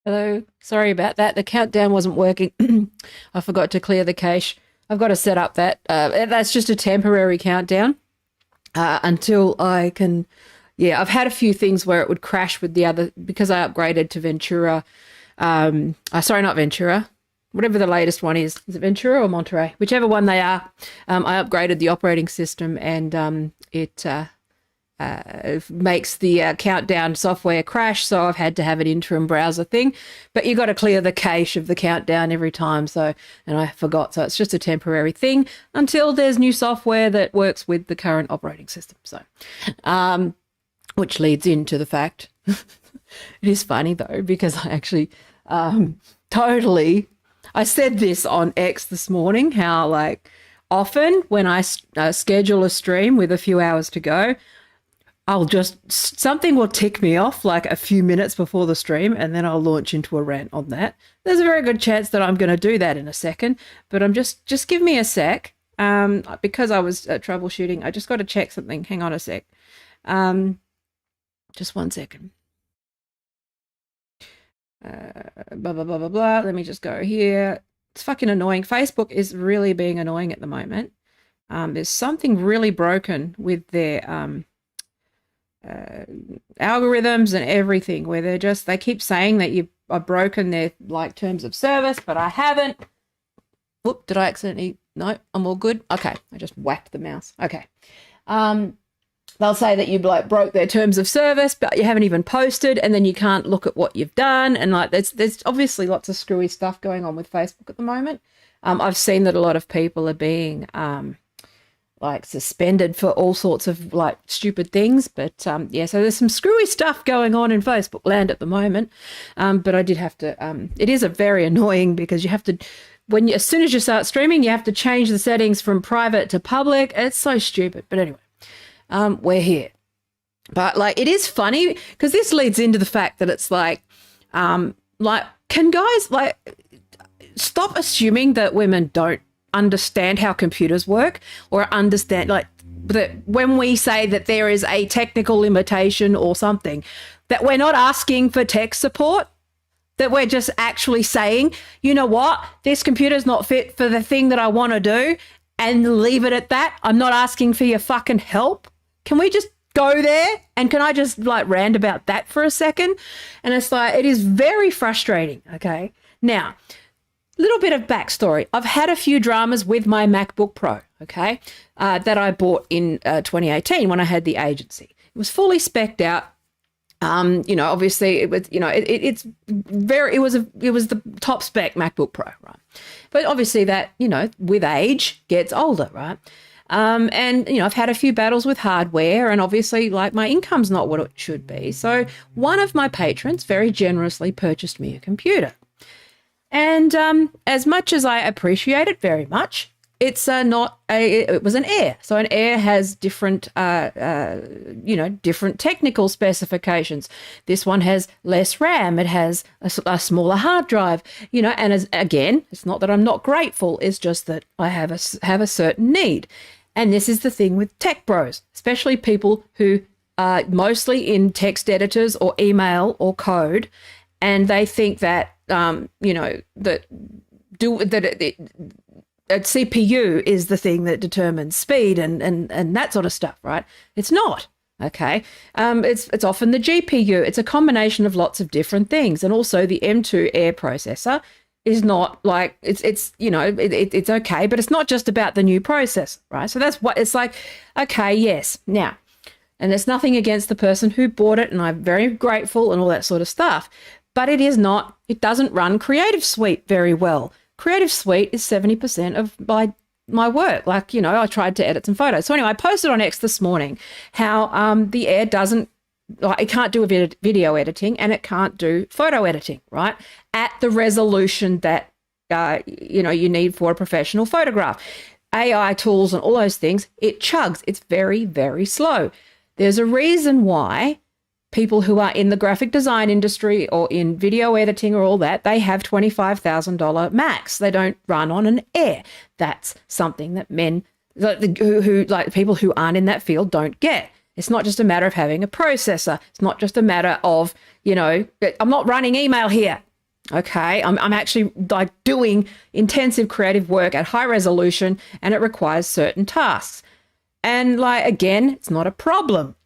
Hello, sorry about that. The countdown wasn't working. I forgot to clear the cache. I've got to set up that. That's just a temporary countdown until I can. Yeah, I've had a few things where it would crash with the other because I upgraded to Ventura. Sorry, not Ventura. Whatever the latest one is. Is it Ventura or Monterey? Whichever one they are. I upgraded the operating system and it makes the countdown software crash, so I've had to have an interim browser thing. But you got to clear the cache of the countdown every time, and I forgot, so it's just a temporary thing until there's new software that works with the current operating system. So, which leads into the fact it is funny though because I actually I said this on X this morning how like often when I schedule a stream with a few hours to go, something will tick me off like a few minutes before the stream and then I'll launch into a rant on that. There's a very good chance that I'm going to do that in a second, but I'm just give me a sec. Because I was troubleshooting, I just got to check something. Hang on a sec. Just 1 second. Blah, blah, blah, blah, blah. Let me just go here. It's fucking annoying. Facebook is really being annoying at the moment. There's something really broken with their algorithms and everything where they keep saying that I've broken their like terms of service, but I haven't. Whoop, did I accidentally? No, I'm all good. Okay, I just whacked the mouse. Okay. They'll say that you like broke their terms of service, but you haven't even posted, and then you can't look at what you've done. And like there's obviously lots of screwy stuff going on with Facebook at the moment. I've seen that a lot of people are being like suspended for all sorts of like stupid things. But yeah, so there's some screwy stuff going on in Facebook land at the moment. But I did have to. It is a very annoying because you have to. As soon as you start streaming, you have to change the settings from private to public. It's so stupid. But anyway. We're here. But like it is funny because this leads into the fact that it's like can guys like stop assuming that women don't understand how computers work or understand, like, that when we say that there is a technical limitation or something, that we're not asking for tech support, that we're just actually saying, you know what, this computer's not fit for the thing that I want to do, and leave it at that. I'm not asking for your fucking help. Can we just go there? And can I just like rant about that for a second? And it's like, it is very frustrating. Okay. Now, little bit of backstory. I've had a few dramas with my MacBook Pro, okay, that I bought in 2018 when I had the agency. It was fully spec'd out. You know, obviously it was, you know, it was the top spec MacBook Pro, right? But obviously that, you know, with age gets older, right? And, you know, I've had a few battles with hardware, and obviously like my income's not what it should be. So one of my patrons very generously purchased me a computer. And as much as I appreciate it very much, it's it was an Air. So an Air has different, you know, different technical specifications. This one has less RAM. It has a smaller hard drive, you know, and again, it's not that I'm not grateful. It's just that I have a certain need. And this is the thing with tech bros, especially people who are mostly in text editors or email or code. And they think that, you know, a CPU is the thing that determines speed and that sort of stuff, right? It's not, okay? It's often the GPU. It's a combination of lots of different things. And also the M2 Air processor is not like, it's you know, it's okay, but it's not just about the new processor, right? So that's what it's like, okay, yes. Now, and there's nothing against the person who bought it, and I'm very grateful and all that sort of stuff, but it doesn't run Creative Suite very well. Creative Suite is 70% of my work. Like, you know, I tried to edit some photos. So anyway, I posted on X this morning how the Air it can't do video editing, and it can't do photo editing, right? At the resolution that, you know, you need for a professional photograph. AI tools and all those things, it chugs. It's very, very slow. There's a reason why people who are in the graphic design industry or in video editing or all that, they have $25,000 Macs. They don't run on an Air. That's something that men, who like people who aren't in that field, don't get. It's not just a matter of having a processor. It's not just a matter of, you know, I'm not running email here. Okay, I'm actually like doing intensive creative work at high resolution, and it requires certain tasks. And like, again, it's not a problem.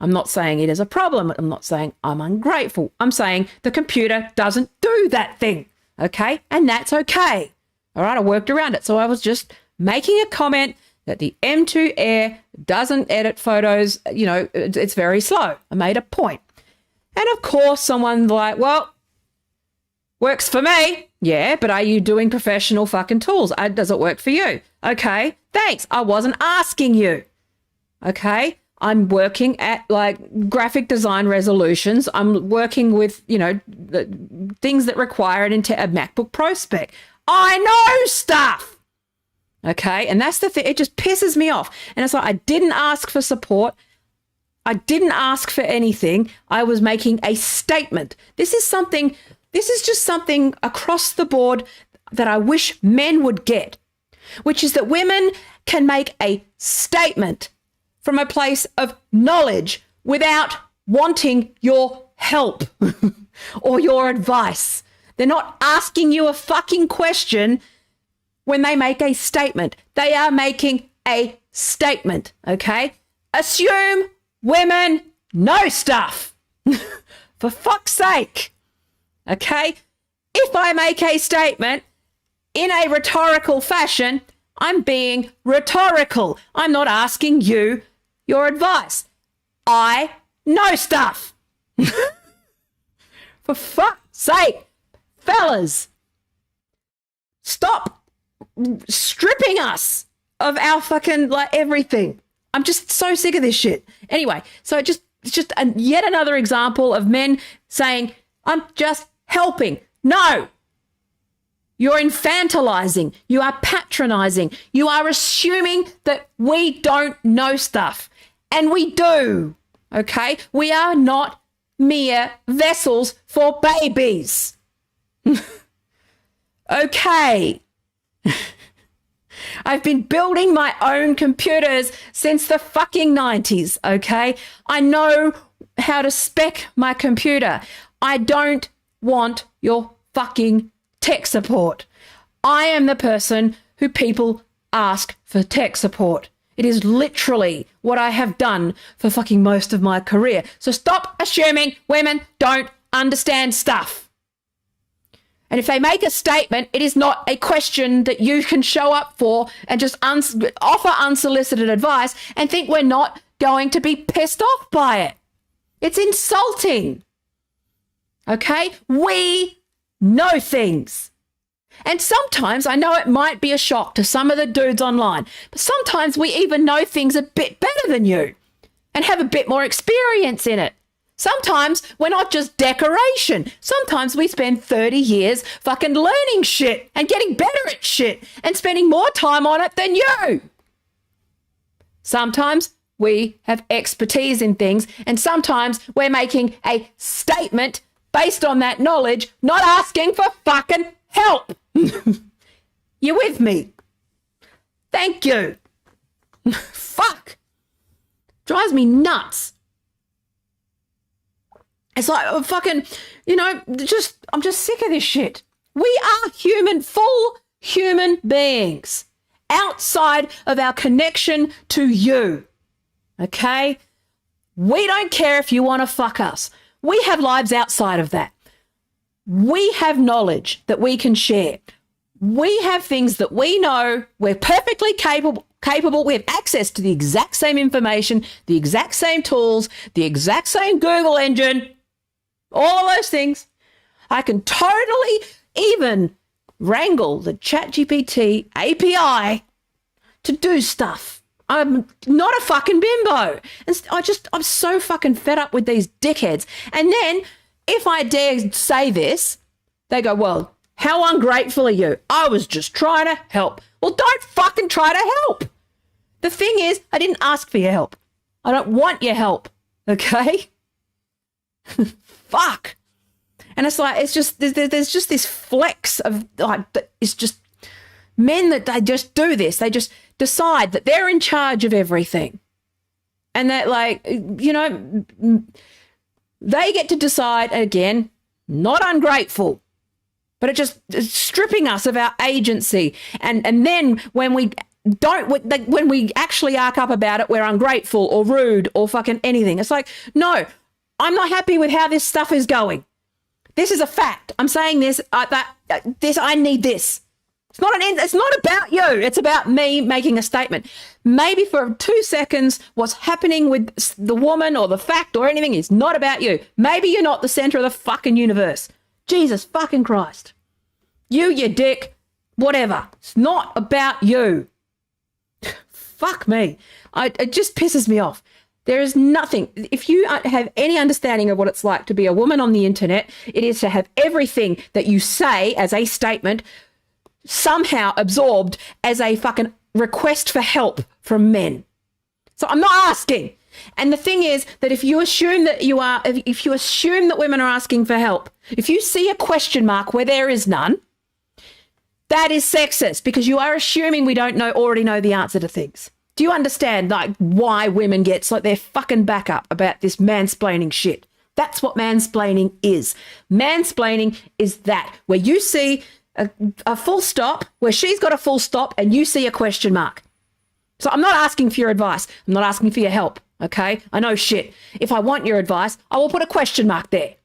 I'm not saying it is a problem. I'm not saying I'm ungrateful. I'm saying the computer doesn't do that thing, okay? And that's okay. All right, I worked around it. So I was just making a comment that the M2 Air doesn't edit photos. You know, it's very slow. I made a point. And of course, someone's like, well, works for me. Yeah, but are you doing professional fucking tools? Does it work for you? Okay, thanks. I wasn't asking you. Okay? I'm working at like graphic design resolutions. I'm working with, you know, the things that require a MacBook Pro spec. I know stuff. Okay. And that's the thing. It just pisses me off. And it's like, I didn't ask for support. I didn't ask for anything. I was making a statement. This is just something across the board that I wish men would get, which is that women can make a statement from a place of knowledge without wanting your help or your advice. They're not asking you a fucking question when they make a statement. They are making a statement, okay? Assume women know stuff. For fuck's sake, okay? If I make a statement in a rhetorical fashion, I'm being rhetorical. I'm not asking you your advice. I know stuff. For fuck's sake, fellas, stop stripping us of our fucking like everything. I'm just so sick of this shit. Anyway, so it's just yet another example of men saying, I'm just helping. No. You're infantilizing. You are patronizing. You are assuming that we don't know stuff. And we do, okay? We are not mere vessels for babies. Okay. I've been building my own computers since the fucking 90s, okay? I know how to spec my computer. I don't want your fucking tech support. I am the person who people ask for tech support. It is literally what I have done for fucking most of my career. So stop assuming women don't understand stuff. And if they make a statement, it is not a question that you can show up for and just offer unsolicited advice and think we're not going to be pissed off by it. It's insulting. Okay? We know things. And sometimes I know it might be a shock to some of the dudes online, but sometimes we even know things a bit better than you and have a bit more experience in it. Sometimes we're not just decoration. Sometimes we spend 30 years fucking learning shit and getting better at shit and spending more time on it than you. Sometimes we have expertise in things, and sometimes we're making a statement based on that knowledge, not asking for fucking help. You with me? Thank you. Fuck. Drives me nuts. It's like fucking, I'm just sick of this shit. We are full human beings outside of our connection to you. Okay? We don't care if you want to fuck us. We have lives outside of that. We have knowledge that we can share. We have things that we know. We're perfectly capable. We have access to the exact same information, the exact same tools, the exact same Google engine, all of those things. I can totally even wrangle the ChatGPT API to do stuff. I'm not a fucking bimbo. And I'm so fucking fed up with these dickheads. And then if I dare say this, they go, well, how ungrateful are you? I was just trying to help. Well, don't fucking try to help. The thing is, I didn't ask for your help. I don't want your help. Okay? Fuck. And it's like, there's just this flex of like, it's just men that they just do this. They just decide that they're in charge of everything. And that they get to decide, again, not ungrateful, but it's stripping us of our agency. And then when we actually arc up about it, we're ungrateful or rude or fucking anything. It's like, no, I'm not happy with how this stuff is going. This is a fact. I'm saying this, I need this. It's not about you. It's about me making a statement. Maybe for 2 seconds, what's happening with the woman or the fact or anything is not about you. Maybe you're not the center of the fucking universe. Jesus fucking Christ. You dick, whatever. It's not about you. Fuck me. It just pisses me off. There is nothing. If you have any understanding of what it's like to be a woman on the internet, it is to have everything that you say as a statement somehow absorbed as a fucking request for help from men. So I'm not asking. And the thing is that if you assume that women are asking for help, if you see a question mark where there is none, that is sexist because you are assuming we don't already know the answer to things. Do you understand why women get their fucking back up about this mansplaining shit? That's what mansplaining is. Mansplaining is that where you see a full stop, where she's got a full stop and you see a question mark. So I'm not asking for your advice. I'm not asking for your help. Okay? I know shit. If I want your advice, I will put a question mark there.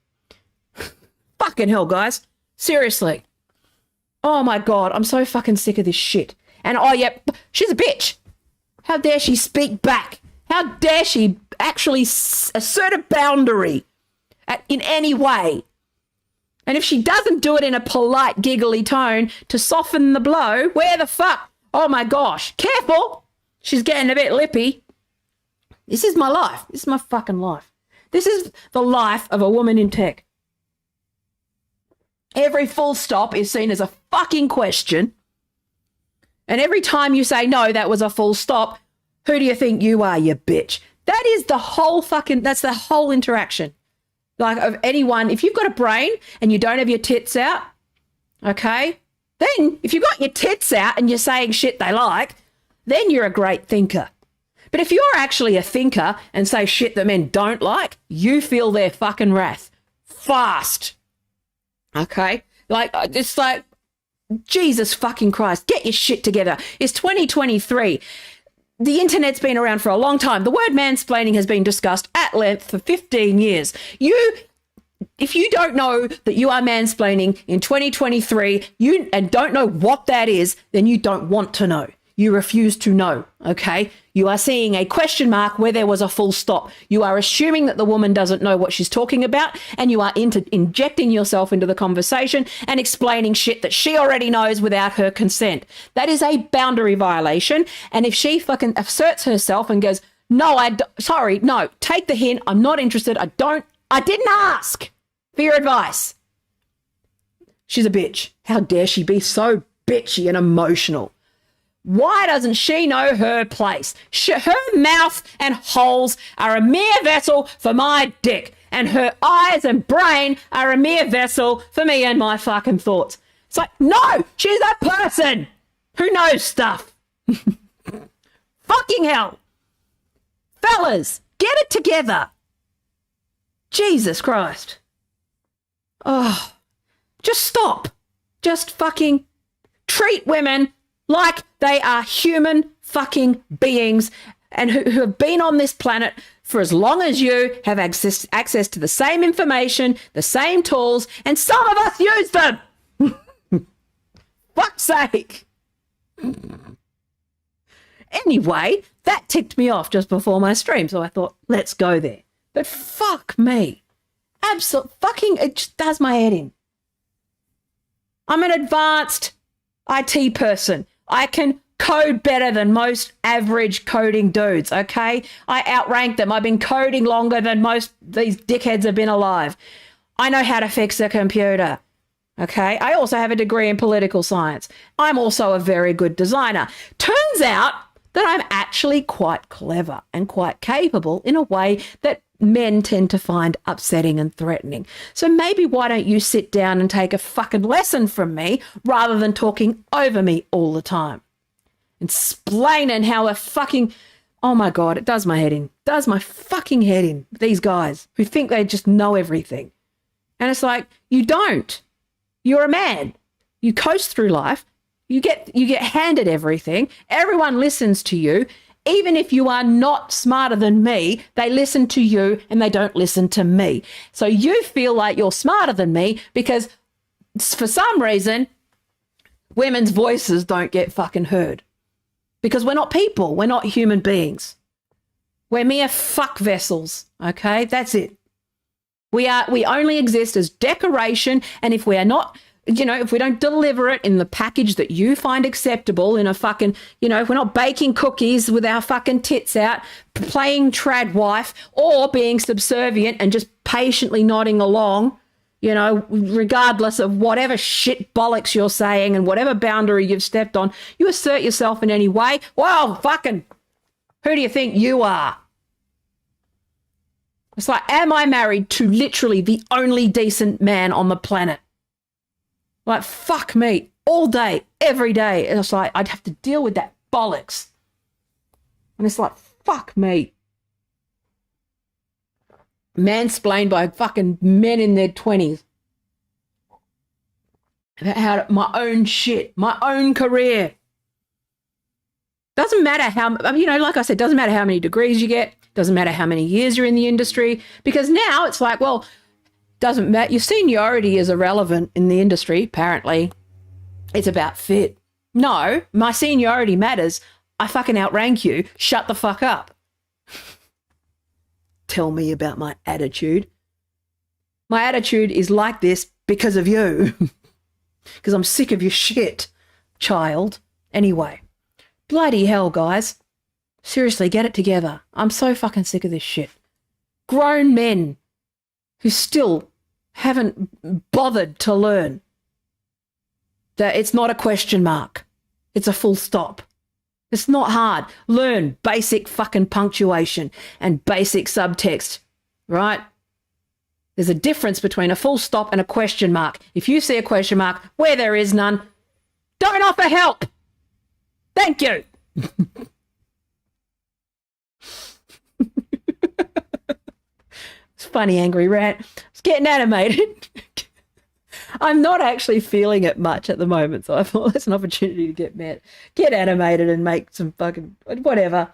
Fucking hell, guys. Seriously. Oh my God. I'm so fucking sick of this shit. And she's a bitch. How dare she speak back? How dare she actually assert a boundary in any way? And if she doesn't do it in a polite, giggly tone to soften the blow, where the fuck? Oh my gosh. Careful. She's getting a bit lippy. This is my life. This is my fucking life. This is the life of a woman in tech. Every full stop is seen as a fucking question. And every time you say, no, that was a full stop, who do you think you are, you bitch? That is that's the whole interaction. Like of anyone, if you've got a brain and you don't have your tits out, okay, Then, if you got your tits out and you're saying shit they like, then you're a great thinker. But if you're actually a thinker and say shit that men don't like, you feel their fucking wrath fast. Okay? Like, it's like, Jesus fucking Christ, get your shit together. It's 2023. The internet's been around for a long time. The word mansplaining has been discussed at length for 15 years. If you don't know that you are mansplaining in 2023 and don't know what that is, then you don't want to know. You refuse to know, okay? You are seeing a question mark where there was a full stop. You are assuming that the woman doesn't know what she's talking about, and you are injecting yourself into the conversation and explaining shit that she already knows without her consent. That is a boundary violation, and if she fucking asserts herself and goes, no, sorry, no, take the hint, I'm not interested, I didn't ask for your advice. She's a bitch. How dare she be so bitchy and emotional? Why doesn't she know her place? Her mouth and holes are a mere vessel for my dick, and her eyes and brain are a mere vessel for me and my fucking thoughts. It's like, no, she's a person who knows stuff. Fucking hell. Fellas, get it together. Jesus Christ. Oh, just stop. Just fucking treat women like they are human fucking beings and who have been on this planet for as long as you, have access to the same information, the same tools, and some of us use them. Fuck's sake. Anyway, that ticked me off just before my stream, so I thought, let's go there. But fuck me. Absolute fucking, it just does my head in. I'm an advanced IT person. I can code better than most average coding dudes, okay? I outrank them. I've been coding longer than most these dickheads have been alive. I know how to fix a computer, okay? I also have a degree in political science. I'm also a very good designer. Turns out that I'm actually quite clever and quite capable in a way that men tend to find upsetting and threatening. So maybe why don't you sit down and take a fucking lesson from me rather than talking over me all the time and explaining how a fucking, oh my God, it does my head in. Does my fucking head in. These guys who think they just know everything. And it's like, you don't. You're a man. You coast through life. You get handed everything. Everyone listens to you. Even if you are not smarter than me, they listen to you and they don't listen to me. So you feel like you're smarter than me because for some reason, women's voices don't get fucking heard. Because we're not people. We're not human beings. We're mere fuck vessels. Okay, that's it. We only exist as decoration, and if we are not, if we don't deliver it in the package that you find acceptable in a fucking, if we're not baking cookies with our fucking tits out, playing trad wife, or being subservient and just patiently nodding along, regardless of whatever shit bollocks you're saying and whatever boundary you've stepped on, you assert yourself in any way, well, fucking, who do you think you are? It's like, am I married to literally the only decent man on the planet? Like, fuck me, all day, every day. And it's like, I'd have to deal with that bollocks. And it's like, fuck me. Mansplained by fucking men in their 20s. About how my own shit, my own career. Doesn't matter how, like I said, doesn't matter how many degrees you get. Doesn't matter how many years you're in the industry. Because now it's like, well, doesn't matter. Your seniority is irrelevant in the industry, apparently. It's about fit. No, my seniority matters. I fucking outrank you. Shut the fuck up. Tell me about my attitude. My attitude is like this because of you. Because I'm sick of your shit, child. Anyway, bloody hell, guys. Seriously, get it together. I'm so fucking sick of this shit. Grown men who still haven't bothered to learn that it's not a question mark. It's a full stop. It's not hard. Learn basic fucking punctuation and basic subtext, right? There's a difference between a full stop and a question mark. If you see a question mark where there is none, Don't offer help. Thank you. It's funny, angry rant. It's getting animated. I'm not actually feeling it much at the moment, so I thought that's an opportunity to get animated and make some fucking whatever.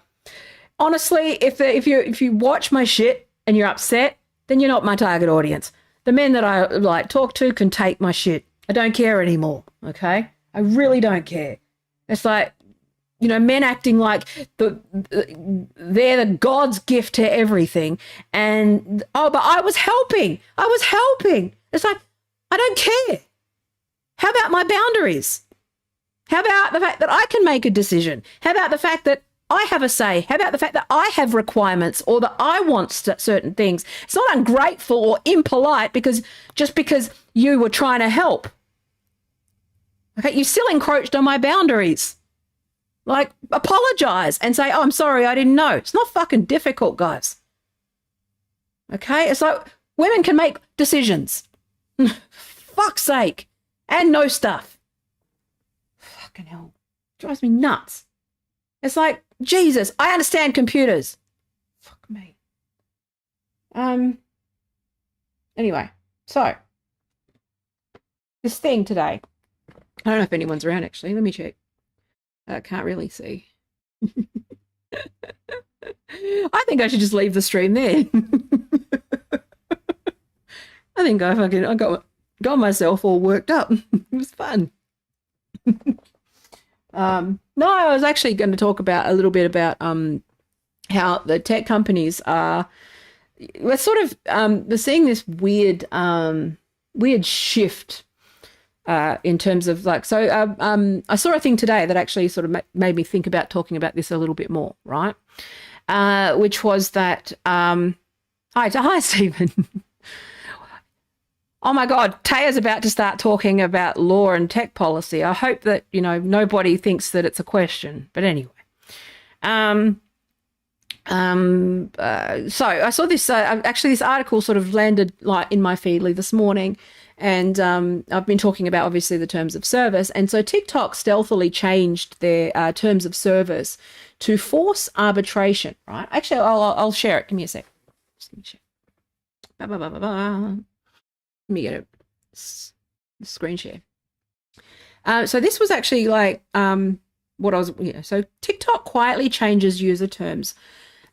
Honestly, if you watch my shit and you're upset, then you're not my target audience. The men that I like talk to can take my shit. I don't care anymore. Okay, I really don't care. It's like, you know, men acting like they're the God's gift to everything, and but I was helping. It's like, I don't care. How about my boundaries? How about the fact that I can make a decision? How about the fact that I have a say? How about the fact that I have requirements or that I want certain things? It's not ungrateful or impolite because you were trying to help. Okay, you still encroached on my boundaries. Like, apologize and say, oh, I'm sorry, I didn't know. It's not fucking difficult, guys. Okay, it's like women can make decisions. Fuck's sake. And know stuff. Fucking hell. Drives me nuts. It's like, Jesus, I understand computers. Fuck me. Anyway, so this thing today. I don't know if anyone's around actually. Let me check. I can't really see. I think I should just leave the stream there. I think I got myself all worked up. It was fun. No, I was actually going to talk about a little bit about how the tech companies we're sort of we're seeing this weird shift in terms of like, so I saw a thing today that actually sort of made me think about talking about this a little bit more, right? Which was that hi Stephen. Oh my God, Taya's about to start talking about law and tech policy. I hope that, you know, nobody thinks that it's a question. But anyway, so I saw this, actually this article sort of landed like in my feedly this morning. And I've been talking about, obviously, the terms of service. And so TikTok stealthily changed their terms of service to force arbitration, right? Actually, I'll share it. Give me a sec. Just give me a share. Let me get a screen share. So this was actually like what I was, so TikTok quietly changes user terms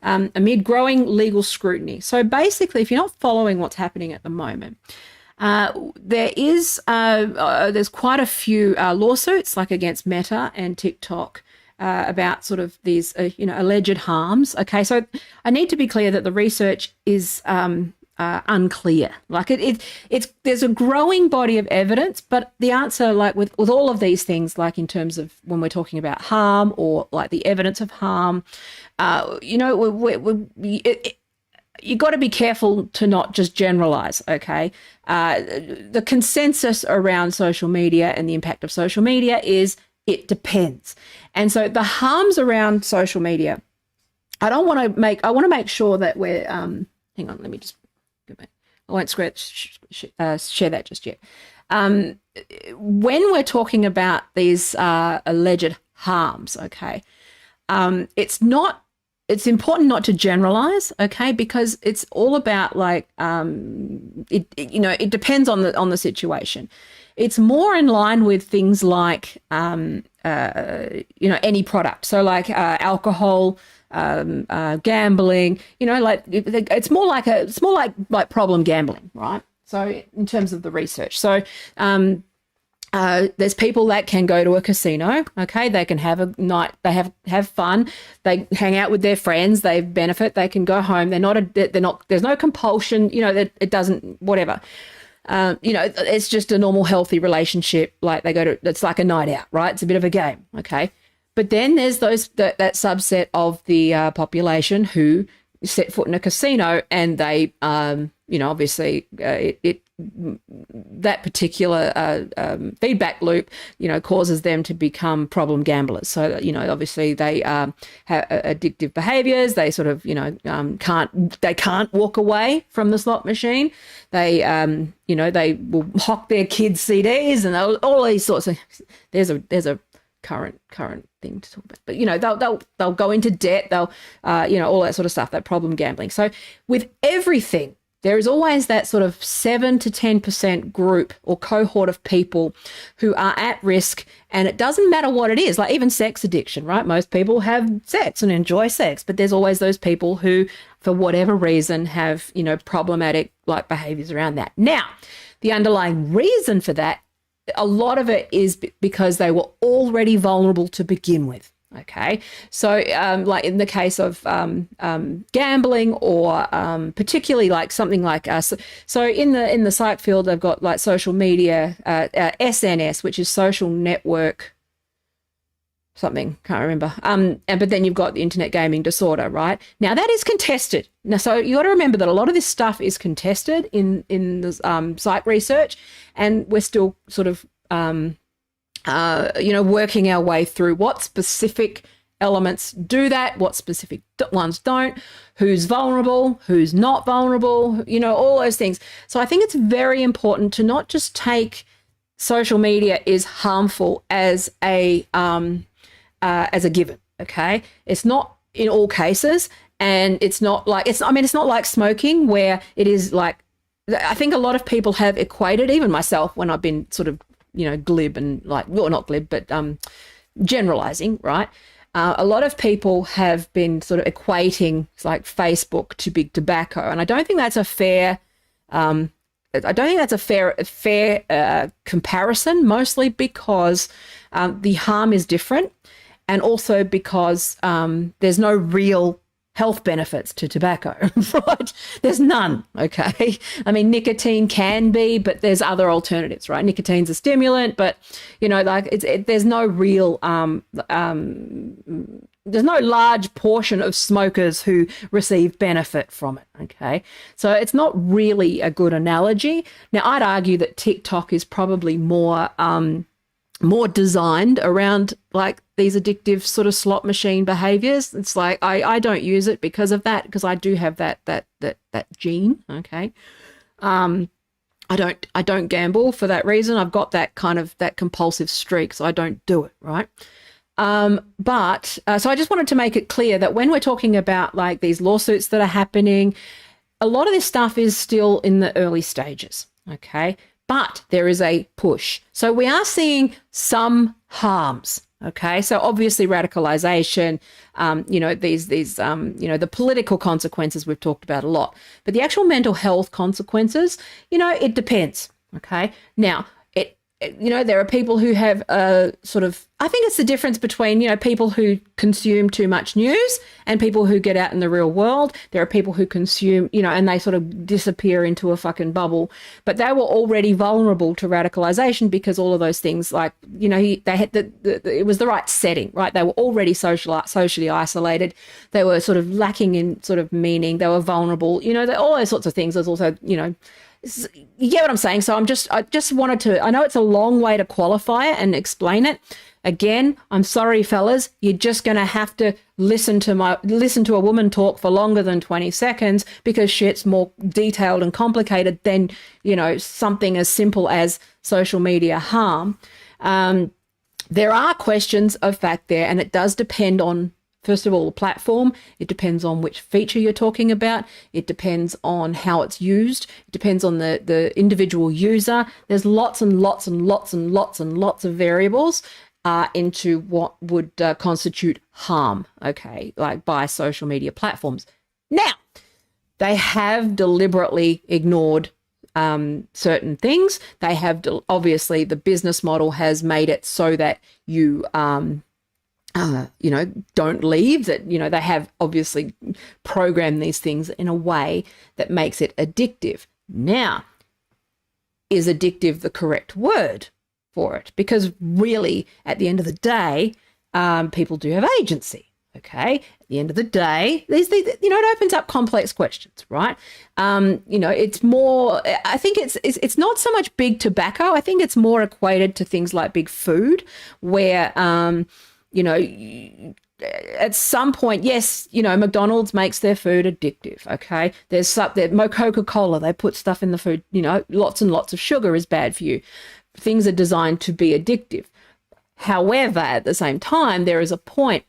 amid growing legal scrutiny. So basically, if you're not following what's happening at the moment, there's quite a few lawsuits like against Meta and TikTok about sort of these, alleged harms. Okay, so I need to be clear that the research is unclear. Like it's there's a growing body of evidence, but the answer, like with all of these things, like in terms of when we're talking about harm or like the evidence of harm, you got to be careful to not just generalize. Okay, the consensus around social media and the impact of social media is it depends, and so the harms around social media, I want to make sure that we're hang on, let me just. I won't share that just yet. When we're talking about these alleged harms, okay, it's important not to generalize, okay, because it's all about like it depends on the situation. It's more in line with things like any product. So like alcohol, gambling, like it's more like problem gambling, right? So in terms of the research, so there's people that can go to a casino, okay, they can have a night, they have fun, they hang out with their friends, they benefit, they can go home, they're not there's no compulsion, that it doesn't, whatever. It's just a normal healthy relationship, like it's like a night out, right? It's a bit of a game, okay? But then there's that subset of the population who set foot in a casino and they, obviously it that particular feedback loop, causes them to become problem gamblers. So, obviously they have addictive behaviors. They sort of, can't walk away from the slot machine. They, they will hock their kids' CDs and all these sorts of. There's a current thing to talk about, but they'll go into debt. They'll, all that sort of stuff. That problem gambling. So with everything, there is always that sort of 7 to 10% group or cohort of people who are at risk, and it doesn't matter what it is, like even sex addiction, right? Most people have sex and enjoy sex, but there's always those people who, for whatever reason, have, problematic like behaviors around that. Now, the underlying reason for that, a lot of it is because they were already vulnerable to begin with. Okay, so like in the case of gambling, or particularly like something like so in the psych field, they've got like social media, SNS, which is social network something, can't remember. But then you've got the internet gaming disorder, right? Now that is contested. Now, so you got to remember that a lot of this stuff is contested in the psych research, and we're still sort of working our way through what specific elements do that, what specific ones don't, who's vulnerable, who's not vulnerable, all those things. So I think it's very important to not just take social media is harmful as a given. Okay, it's not in all cases, and it's not like it's not like smoking, where it is like. I think a lot of people have equated, even myself, when I've been sort of glib and like, well, not glib, but generalizing, right? A lot of people have been sort of equating like Facebook to big tobacco, and I don't think that's a fair. I don't think that's a fair comparison. Mostly because the harm is different, and also because there's no real health benefits to tobacco, right? There's none, okay? I mean, nicotine can be, but there's other alternatives, right? Nicotine's a stimulant, but, there's no real, there's no large portion of smokers who receive benefit from it, okay? So it's not really a good analogy. Now, I'd argue that TikTok is probably more designed around like these addictive sort of slot machine behaviors. It's like I don't use it because of that, because I do have that gene. Okay. I don't gamble for that reason. I've got that kind of that compulsive streak, so I don't do it, right? But so I just wanted to make it clear that when we're talking about like these lawsuits that are happening, a lot of this stuff is still in the early stages. Okay. But there is a push. So we are seeing some harms. Okay, so obviously radicalization, the political consequences we've talked about a lot, but the actual mental health consequences, it depends. Okay, now there are people who have I think it's the difference between, people who consume too much news and people who get out in the real world. There are people who consume, and they sort of disappear into a fucking bubble, but they were already vulnerable to radicalization because all of those things, like, they had it was the right setting, right? They were already socially isolated. They were sort of lacking in sort of meaning. They were vulnerable, all those sorts of things. There's also, you get what I'm saying? So I just wanted to, I know it's a long way to qualify it and explain it. Again, I'm sorry, fellas, you're just going to have to listen to a woman talk for longer than 20 seconds because shit's more detailed and complicated than, something as simple as social media harm. There are questions of fact there, and it does depend on, first of all, the platform. It depends on which feature you're talking about. It depends on how it's used. It depends on the individual user. There's lots and lots and lots and lots and lots of variables into what would constitute harm, okay, like by social media platforms. Now, they have deliberately ignored certain things. They have, obviously, the business model has made it so that you don't leave, that, they have obviously programmed these things in a way that makes it addictive. Now, is addictive the correct word for it? Because really, at the end of the day, people do have agency. Okay. At the end of the day, these it opens up complex questions, right? It's more, I think it's not so much big tobacco. I think it's more equated to things like big food where, at some point, yes, McDonald's makes their food addictive. Okay. There's Coca-Cola, they put stuff in the food, lots and lots of sugar is bad for you. Things are designed to be addictive. However, at the same time, there is a point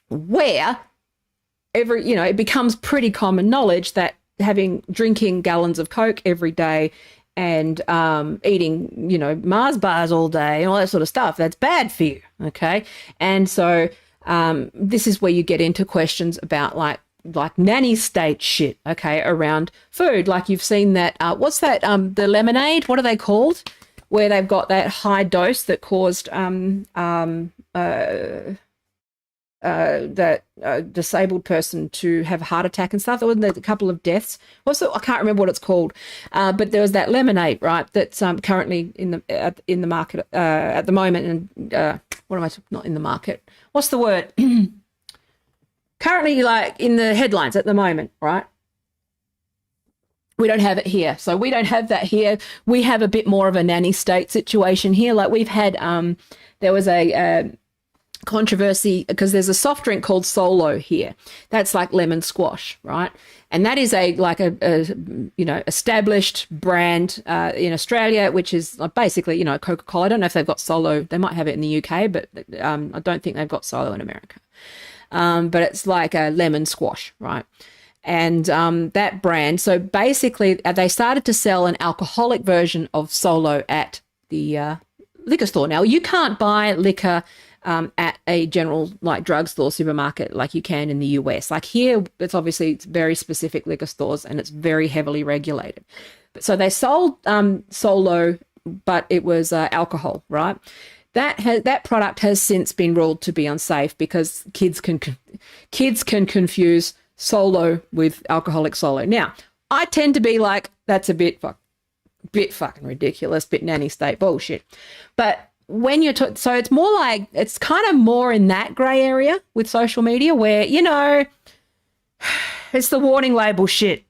where it becomes pretty common knowledge that drinking gallons of Coke every day and eating, Mars bars all day and all that sort of stuff, that's bad for you. Okay. And so this is where you get into questions about like nanny state shit, okay, around food. Like you've seen that, what's that, the lemonade, what are they called? Where they've got that high dose that caused that disabled person to have a heart attack and stuff. There was a couple of deaths. I can't remember what it's called, but there was that lemonade, right? That's currently in the market at the moment. And not in the market? What's the word? Currently, like in the headlines at the moment, right? We don't have it here. So we don't have that here. We have a bit more of a nanny state situation here. Like we've had, there was a controversy because there's a soft drink called Solo here. That's like lemon squash, right? And that is a established brand in Australia, which is basically, Coca-Cola. I don't know if they've got Solo. They might have it in the UK, but I don't think they've got Solo in America. But it's like a lemon squash, right? And that brand, so basically they started to sell an alcoholic version of Solo at the liquor store. Now, you can't buy liquor at a general like drugstore supermarket like you can in the US. Like here, it's very specific liquor stores and it's very heavily regulated. So they sold Solo, but it was alcohol, right? That product has since been ruled to be unsafe because kids can confuse Solo with alcoholic Solo. Now, I tend to be like, that's a bit fucking ridiculous, bit nanny state bullshit. But when so it's more like, it's kind of more in that gray area with social media where, it's the warning label shit.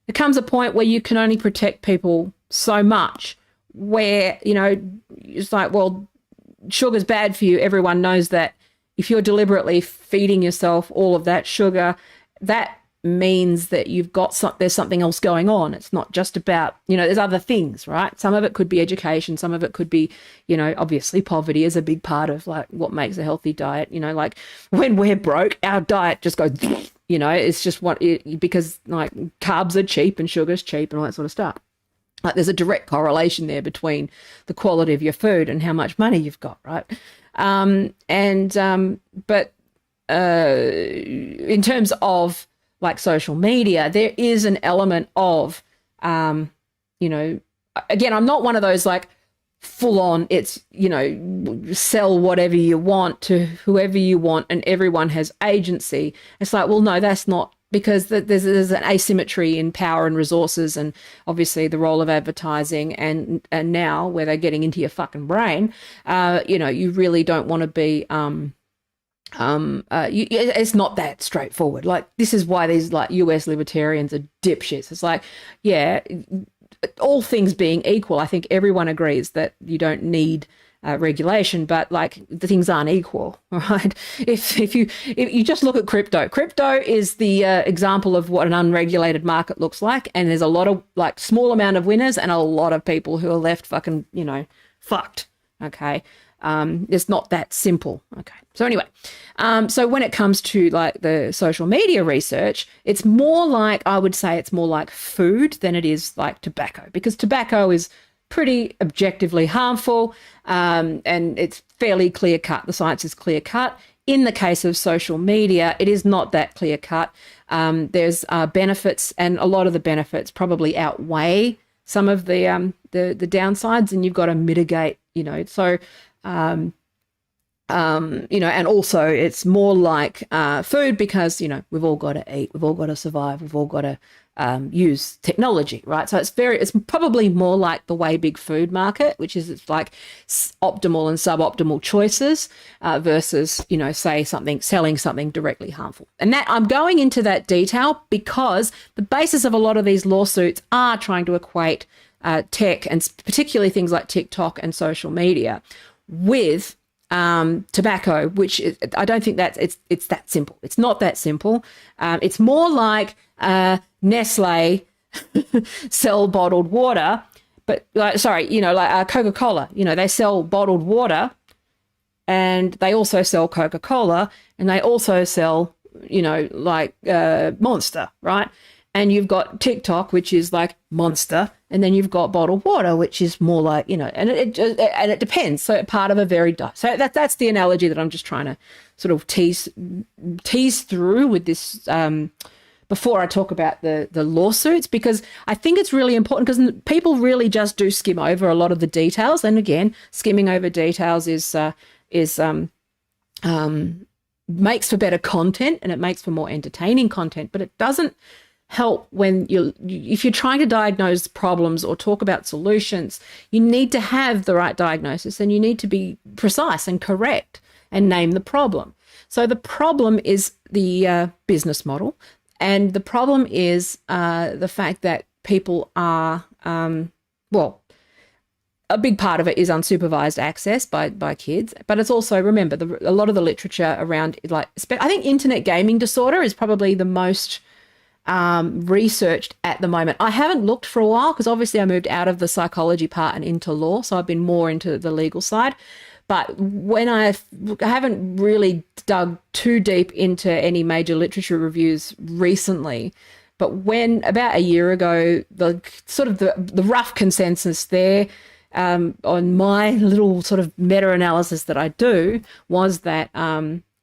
There comes a point where you can only protect people so much where, it's like, well, sugar's bad for you. Everyone knows that. If you're deliberately feeding yourself all of that sugar, that means that there's something else going on. It's not just about, there's other things, right? Some of it could be education. Some of it could be, obviously poverty is a big part of like what makes a healthy diet. Like when we're broke, our diet just goes, it's just because like carbs are cheap and sugar's cheap and all that sort of stuff. Like there's a direct correlation there between the quality of your food and how much money you've got, right? But in terms of like social media, there is an element of, again, I'm not one of those like full on, it's, sell whatever you want to whoever you want and everyone has agency. It's like, well, no, that's not, because there's an asymmetry in power and resources and obviously the role of advertising and now where they're getting into your fucking brain, you really don't want to be, it's not that straightforward. Like this is why these like US libertarians are dipshits. It's like, yeah, all things being equal, I think everyone agrees that you don't need regulation, but like the things aren't equal, right? If you just look at crypto is the example of what an unregulated market looks like, and there's a lot of like small amount of winners and a lot of people who are left fucking fucked. Okay. It's not that simple. Okay. So anyway, so when it comes to like the social media research, it's more like, I would say it's more like food than it is like tobacco, because tobacco is pretty objectively harmful, and it's fairly clear cut. The science is clear cut. In the case of social media, it is not that clear cut. There's benefits, and a lot of the benefits probably outweigh some of the downsides, and you've got to mitigate, so And also it's more like food because, we've all got to eat, we've all got to survive, we've all got to use technology, right? So it's probably more like the way big food market, which is it's like optimal and suboptimal choices versus, say selling something directly harmful. And that I'm going into that detail because the basis of a lot of these lawsuits are trying to equate tech and particularly things like TikTok and social media with tobacco, which I don't think it's that simple. It's not that simple. It's more like Nestle sell bottled water, but like Coca-Cola. They sell bottled water, and they also sell Coca-Cola, and they also sell Monster, right? And you've got TikTok, which is like Monster, and then you've got bottled water, which is more like, and it depends. So part of a very so that's the analogy that I'm just trying to sort of tease through with this before I talk about the lawsuits, because I think it's really important because people really just do skim over a lot of the details. And again, skimming over details is makes for better content, and it makes for more entertaining content, but it doesn't help when if you're trying to diagnose problems or talk about solutions. You need to have the right diagnosis, and you need to be precise and correct and name the problem. So the problem is the business model, and the problem is the fact that people are a big part of it is unsupervised access by kids, but it's also, remember, a lot of the literature around, like, I think internet gaming disorder is probably the most researched at the moment. I haven't looked for a while because obviously I moved out of the psychology part and into law, so I've been more into the legal side. But when I haven't really dug too deep into any major literature reviews recently, but when about a year ago, the rough consensus there on my little sort of meta-analysis that I do was that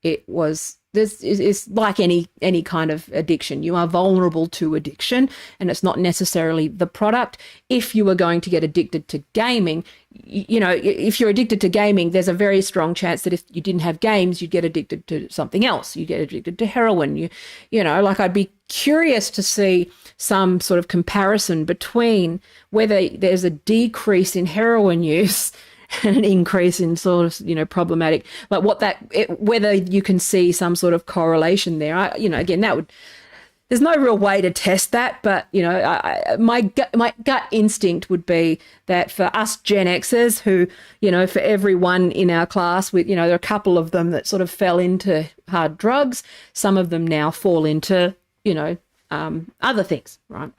it was, this is like any kind of addiction. You are vulnerable to addiction, and it's not necessarily the product. If you were going to get addicted to gaming, if you're addicted to gaming, there's a very strong chance that if you didn't have games, you'd get addicted to something else. You get addicted to heroin. I'd be curious to see some sort of comparison between whether there's a decrease in heroin use and an increase in sort of, problematic, like whether you can see some sort of correlation there. Again, there's no real way to test that, but, my gut instinct would be that for us Gen Xers who, for everyone in our class with, there are a couple of them that sort of fell into hard drugs. Some of them now fall into, other things, right?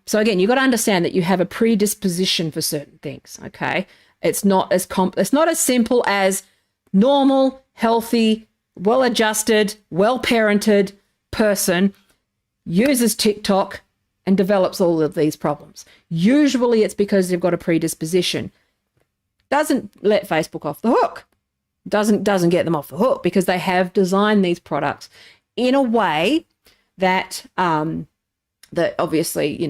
So again, you've got to understand that you have a predisposition for certain things, okay? It's not as simple as normal, healthy, well-adjusted, well-parented person uses TikTok and develops all of these problems. Usually it's because they've got a predisposition. Doesn't let Facebook off the hook. Doesn't get them off the hook because they have designed these products in a way that that obviously,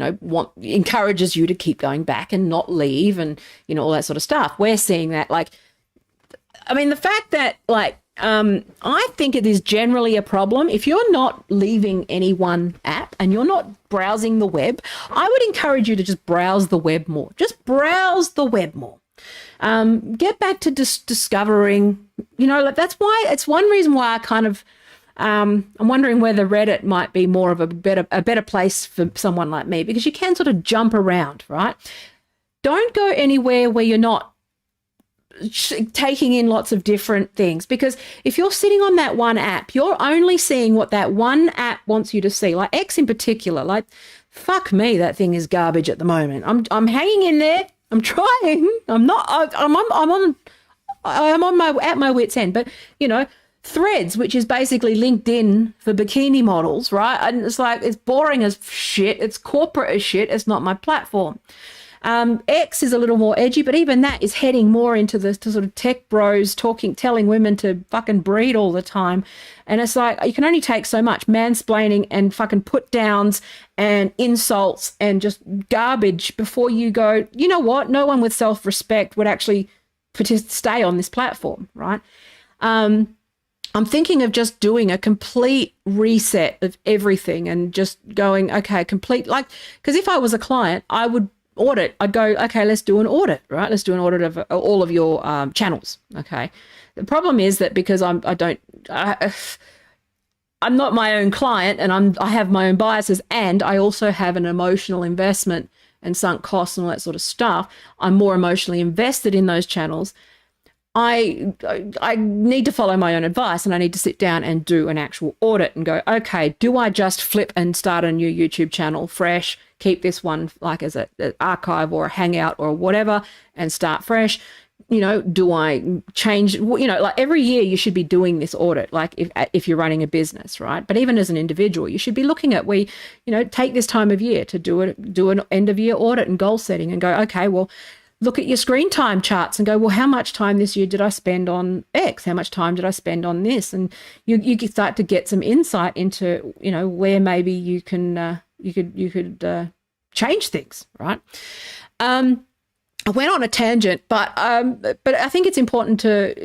encourages you to keep going back and not leave and, all that sort of stuff. We're seeing that, the fact that, I think it is generally a problem. If you're not leaving any one app and you're not browsing the web, I would encourage you to just browse the web more. Just browse the web more. Get back to discovering, that's why, it's one reason why I kind of, I'm wondering whether Reddit might be more of a better place for someone like me, because you can sort of jump around, right? Don't go anywhere where you're not taking in lots of different things, because if you're sitting on that one app, you're only seeing what that one app wants you to see. Like X in particular, fuck me, that thing is garbage at the moment. I'm hanging in there. I'm trying. I'm at my wit's end, but Threads, which is basically LinkedIn for bikini models, right? And it's boring as shit. It's corporate as shit. It's not my platform. X is a little more edgy, but even that is heading more into the sort of tech bros telling women to fucking breed all the time. And it's you can only take so much mansplaining and fucking put downs and insults and just garbage before you go, you know what? No one with self-respect would actually to stay on this platform, right? I'm thinking of just doing a complete reset of everything and just going, okay, because if I was a client, I would audit. I'd go, okay, let's do an audit, right? Let's do an audit of all of your channels, okay? The problem is that because I'm not my own client and I have my own biases, and I also have an emotional investment and sunk costs and all that sort of stuff. I'm more emotionally invested in those channels. I need to follow my own advice, and I need to sit down and do an actual audit and go, okay, do I just flip and start a new YouTube channel fresh, keep this one like as an archive or a hangout or whatever and start fresh? Do I change, like every year you should be doing this audit, like if you're running a business, right? But even as an individual, you should be looking at take this time of year to do an end of year audit and goal setting and go, okay, well, look at your screen time charts and go, well, how much time this year did I spend on X? How much time did I spend on this? And you start to get some insight into, where maybe you could change things, right? I went on a tangent, but I think it's important to,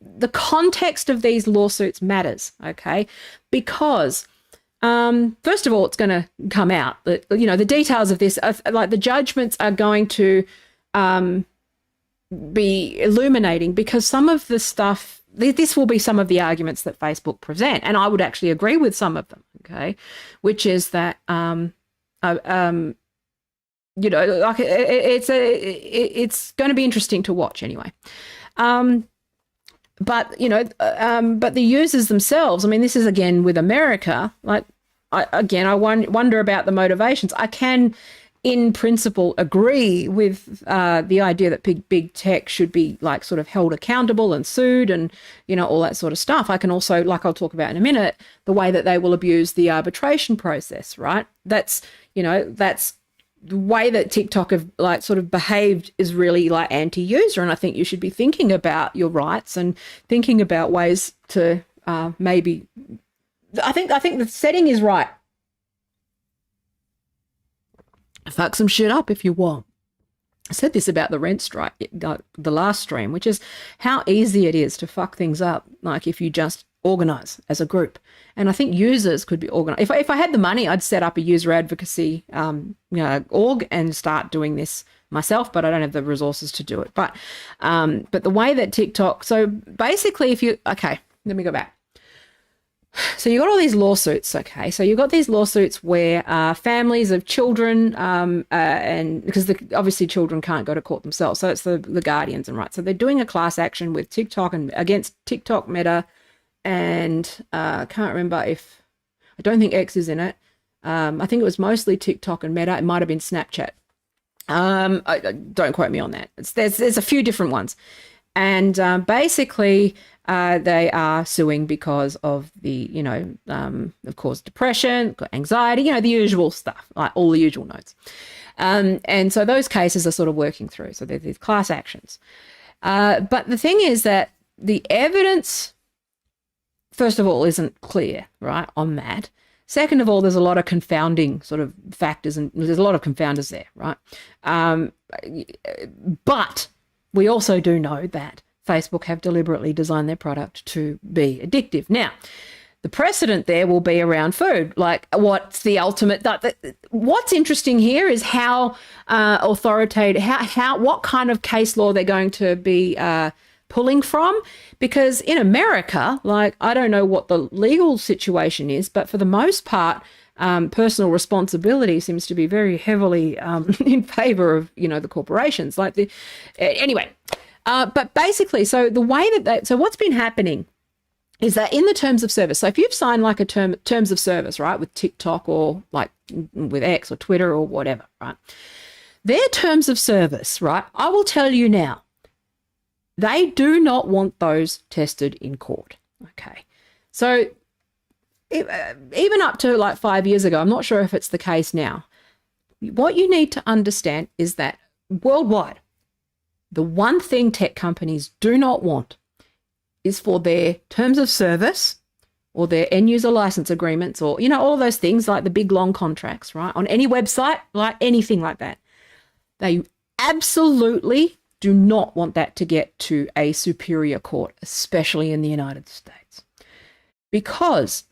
the context of these lawsuits matters, okay? Because first of all, it's going to come out that, the details of this, like the judgments are going to be illuminating, because some of the stuff, this will be some of the arguments that Facebook present, and I would actually agree with some of them, okay? Which is that, like it's going to be interesting to watch anyway. But the users themselves, I mean, this is again with America, like, I wonder about the motivations. I can, in principle, agree with the idea that big tech should be like sort of held accountable and sued and, all that sort of stuff. I can also, like I'll talk about in a minute, the way that they will abuse the arbitration process, right? That's the way that TikTok have like sort of behaved is really like anti-user, and I think you should be thinking about your rights and thinking about ways to maybe. I think the setting is right. Fuck some shit up if you want. I said this about the rent strike, the last stream, which is how easy it is to fuck things up. Like if you just organize as a group. And I think users could be organized. If I had the money, I'd set up a user advocacy org and start doing this myself, but I don't have the resources to do it. But the way that TikTok, so basically let me go back. So you got all these lawsuits, okay? So you've got these lawsuits where families of children, and because obviously children can't go to court themselves, so it's the guardians and right. So they're doing a class action with TikTok and against TikTok, Meta, and I can't remember I don't think X is in it. I think it was mostly TikTok and Meta. It might have been Snapchat. Don't quote me on that. There's a few different ones. And basically they are suing because of the, of course, depression, anxiety, the usual stuff, like all the usual notes. And so those cases are sort of working through. So there's these class actions. But the thing is that the evidence, first of all, isn't clear, right, on that. Second of all, there's a lot of confounding sort of factors, and there's a lot of confounders there, right? But we also do know that Facebook have deliberately designed their product to be addictive. Now, the precedent there will be around food. Like, what's the ultimate? What's interesting here is how authoritative, what kind of case law they're going to be pulling from, because in America, like, I don't know what the legal situation is, but for the most part, personal responsibility seems to be very heavily in favor of, the corporations. But basically, so the way so what's been happening is that in the terms of service, so if you've signed like a terms of service, right, with TikTok or like with X or Twitter or whatever, right, their terms of service, right, I will tell you now, they do not want those tested in court. Okay. So even up to like 5 years ago, I'm not sure if it's the case now. What you need to understand is that worldwide, the one thing tech companies do not want is for their terms of service or their end user license agreements or, all those things like the big long contracts, right, on any website, like anything like that. They absolutely do not want that to get to a superior court, especially in the United States, because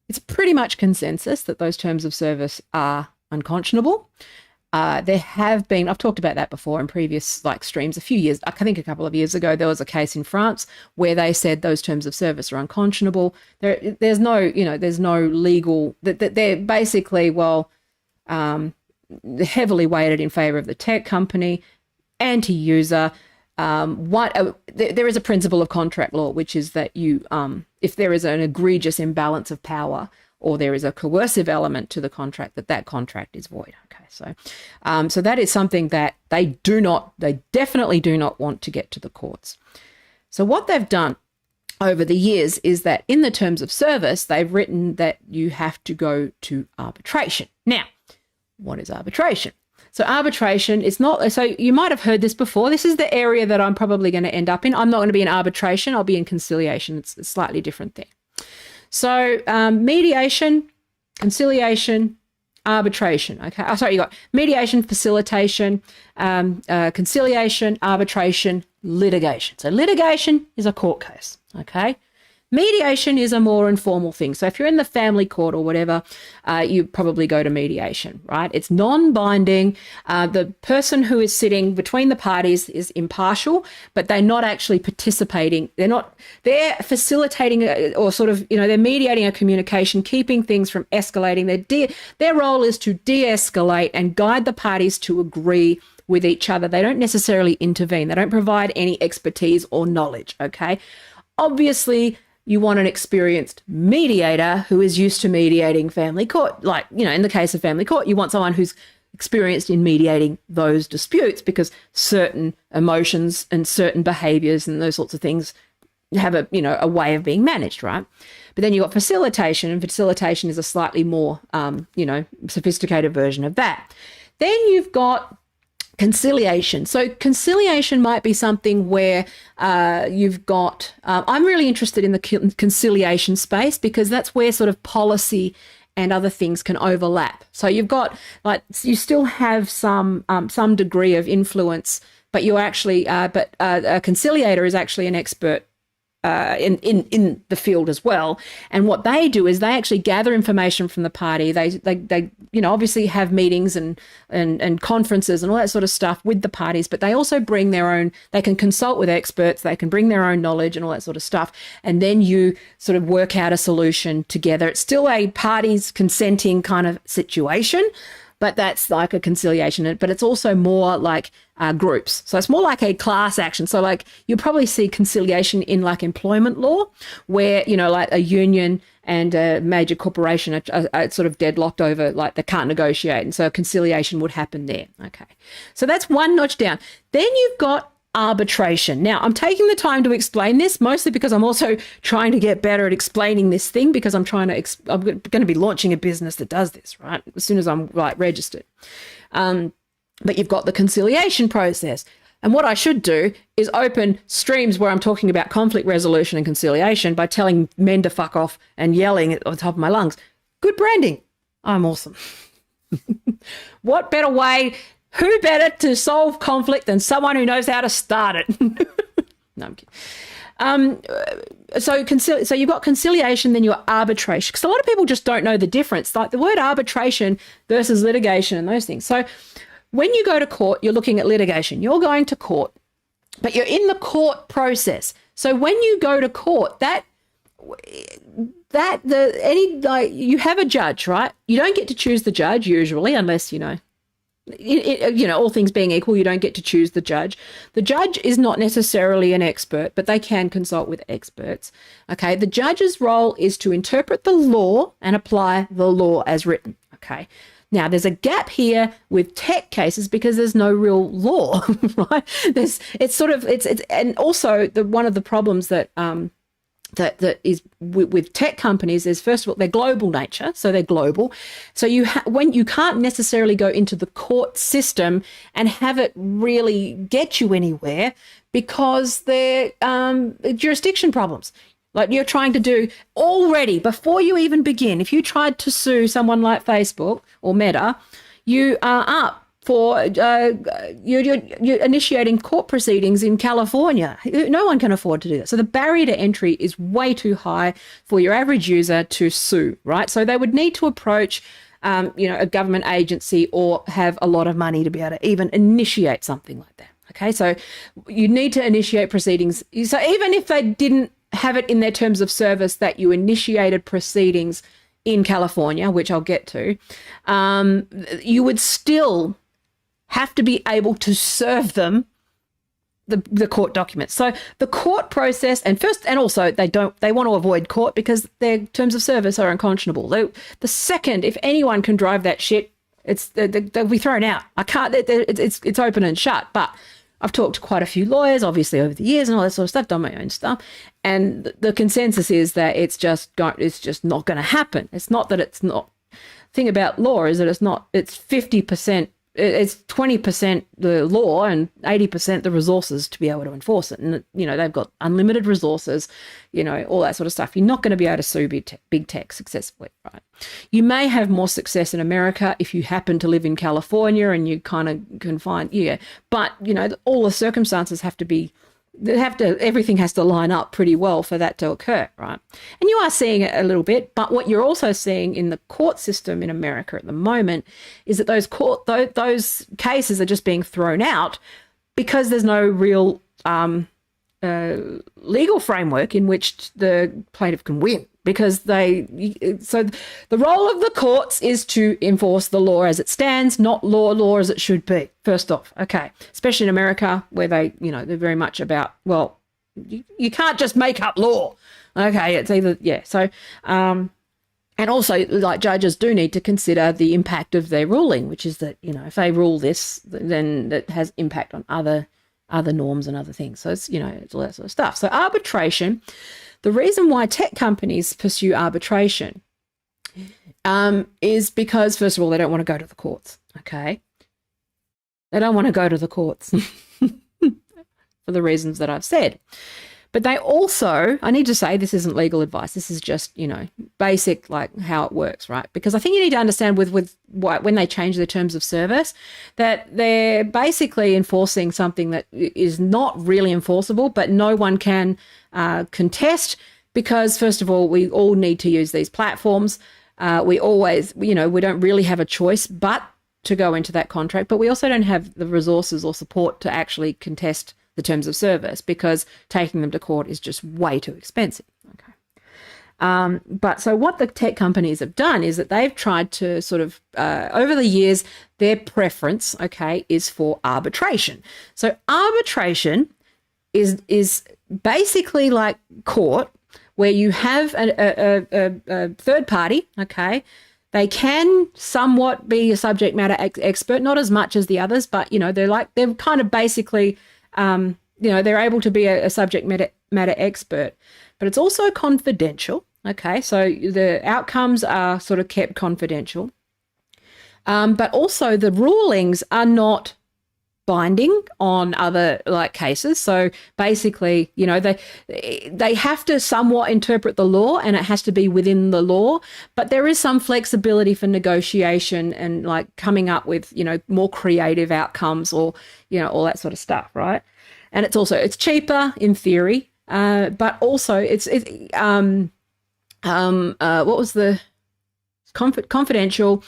it's pretty much consensus that those terms of service are unconscionable. There have been, I've talked about that before in previous streams a few years, I think a couple of years ago, there was a case in France where they said those terms of service are unconscionable. There's no legal, they're basically, heavily weighted in favor of the tech company, anti-user. There is a principle of contract law, which is that if there is an egregious imbalance of power, or there is a coercive element to the contract, that contract is void. Okay, so that is something that they definitely do not want to get to the courts. So what they've done over the years is that in the terms of service, they've written that you have to go to arbitration. Now, what is arbitration? So arbitration is not, so you might have heard this before. This is the area that I'm probably going to end up in. I'm not going to be in arbitration. I'll be in conciliation. It's a slightly different thing. So mediation, conciliation, arbitration. Okay. Oh, sorry, you got mediation, facilitation, conciliation, arbitration, litigation. So litigation is a court case. Okay. Mediation is a more informal thing. So if you're in the family court or whatever, you probably go to mediation, right? It's non-binding. The person who is sitting between the parties is impartial, but they're not actually participating. They're facilitating or they're mediating a communication, keeping things from escalating. Their role is to de-escalate and guide the parties to agree with each other. They don't necessarily intervene. They don't provide any expertise or knowledge, okay? Obviously, you want an experienced mediator who is used to mediating family court. In the case of family court, you want someone who's experienced in mediating those disputes, because certain emotions and certain behaviors and those sorts of things have a way of being managed, right? But then you've got facilitation, and facilitation is a slightly more, sophisticated version of that. Then you've got conciliation. So conciliation might be something where you've got, I'm really interested in the conciliation space, because that's where sort of policy and other things can overlap. So you've got, you still have some degree of influence, but you're actually, a conciliator is actually an expert in the field as well. And what they do is they actually gather information from the party. They obviously have meetings and conferences and all that sort of stuff with the parties, but they also bring their own, they can consult with experts, they can bring their own knowledge and all that sort of stuff. And then you sort of work out a solution together. It's still a parties consenting kind of situation, but that's like a conciliation. But it's also more like groups. So it's more like a class action. So you'll probably see conciliation in employment law, where, a union and a major corporation are sort of deadlocked over, they can't negotiate. And so conciliation would happen there. Okay. So that's one notch down. Then you've got arbitration. Now, I'm taking the time to explain this, mostly because I'm also trying to get better at explaining this thing, because I'm going to be launching a business that does this, right? As soon as I'm registered. But you've got the conciliation process. And what I should do is open streams where I'm talking about conflict resolution and conciliation by telling men to fuck off and yelling at the top of my lungs. Good branding. I'm awesome. What better way? Who better to solve conflict than someone who knows how to start it? No, I'm kidding. So you've got conciliation, then you've got arbitration. Because a lot of people just don't know the difference, like the word arbitration versus litigation and those things. So when you go to court, you're looking at litigation. You're going to court, but you're in the court process. So when you go to court, you have a judge, right? You don't get to choose the judge usually, unless, all things being equal, you don't get to choose the judge. The judge is not necessarily an expert, but they can consult with experts. Okay. The judge's role is to interpret the law and apply the law as written. Okay. Now, there's a gap here with tech cases because there's no real law, right? And also one of the problems that is with tech companies is, first of all, their global nature. So they're global. So when you can't necessarily go into the court system and have it really get you anywhere, because they're jurisdiction problems. Like you're trying to do already before you even begin. If you tried to sue someone like Facebook or Meta, you are up for you're initiating court proceedings in California. No one can afford to do that. So the barrier to entry is way too high for your average user to sue, right? So they would need to approach a government agency or have a lot of money to be able to even initiate something like that. Okay, so you need to initiate proceedings. So even if they didn't have it in their terms of service that you initiated proceedings in California, which I'll get to, you would still have to be able to serve them the court documents. So the court process, and also they want to avoid court because their terms of service are unconscionable. The second, if anyone can drive that shit, they'll be thrown out. I can't. It's open and shut. But I've talked to quite a few lawyers, obviously over the years, and all that sort of stuff. Done my own stuff, and the consensus is that it's just not going to happen. It's not that it's not. The thing about law is that it's not. It's 50%. It's 20% the law and 80% the resources to be able to enforce it. And, they've got unlimited resources, all that sort of stuff. You're not going to be able to sue big tech successfully, right? You may have more success in America if you happen to live in California and you kind of can find, but, all the circumstances have to be, everything has to line up pretty well for that to occur, right? And you are seeing it a little bit, but what you're also seeing in the court system in America at the moment is that those cases are just being thrown out because there's no real legal framework in which the plaintiff can win. Because the role of the courts is to enforce the law as it stands, not law as it should be. First off, okay, especially in America where they're very much about, well, you can't just make up law. Okay, it's either So, and also like judges do need to consider the impact of their ruling, which is that if they rule this, then that has impact on other norms and other things. So it's it's all that sort of stuff. So arbitration. The reason why tech companies pursue arbitration is because, first of all, they don't want to go to the courts, okay? They don't want to go to the courts for the reasons that I've said. But they also, I need to say this isn't legal advice. This is just, basic, like how it works, right? Because I think you need to understand with when they change their terms of service, that they're basically enforcing something that is not really enforceable, but no one can contest because, first of all, we all need to use these platforms. We always, we don't really have a choice but to go into that contract, but we also don't have the resources or support to actually contest the terms of service because taking them to court is just way too expensive. Okay. But so what the tech companies have done is that they've tried to sort of, over the years, their preference, okay, is for arbitration. So arbitration is basically like court where you have a third party, okay. They can somewhat be a subject matter expert, not as much as the others, but, they're kind of basically... they're able to be a subject matter expert, but it's also confidential. Okay, so the outcomes are sort of kept confidential, but also the rulings are not binding on other cases. So basically, they have to somewhat interpret the law, and it has to be within the law. But there is some flexibility for negotiation and coming up with more creative outcomes or all that sort of stuff, right? And it's cheaper in theory, but also what was the confidential?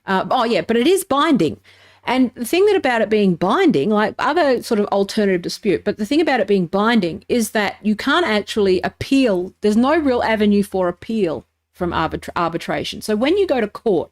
But it is binding. And the thing about it being binding, like other sort of alternative dispute, but the thing about it being binding is that you can't actually appeal. There's no real avenue for appeal from arbitration. So when you go to court,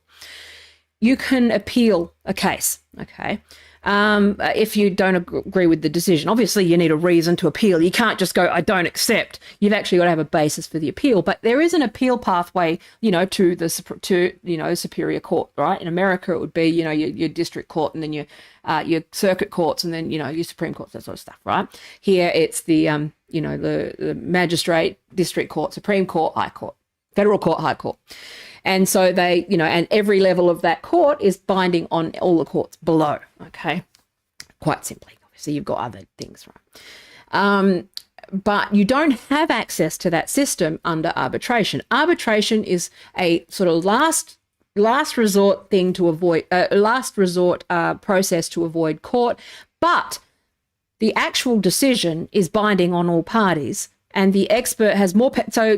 you can appeal a case, okay? If you don't agree with the decision. Obviously, you need a reason to appeal. You can't just go, I don't accept. You've actually got to have a basis for the appeal. But there is an appeal pathway, to the superior court, right? In America, it would be, your district court and then your circuit courts and then, your Supreme Court, that sort of stuff, right? Here, it's the, the magistrate, district court, Supreme Court, High Court, Federal Court, High Court. And so they, and every level of that court is binding on all the courts below, okay? Quite simply. Obviously, you've got other things, right? But you don't have access to that system under arbitration. Arbitration is a sort of last last resort thing to avoid, last resort process to avoid court, but the actual decision is binding on all parties, and the expert has more.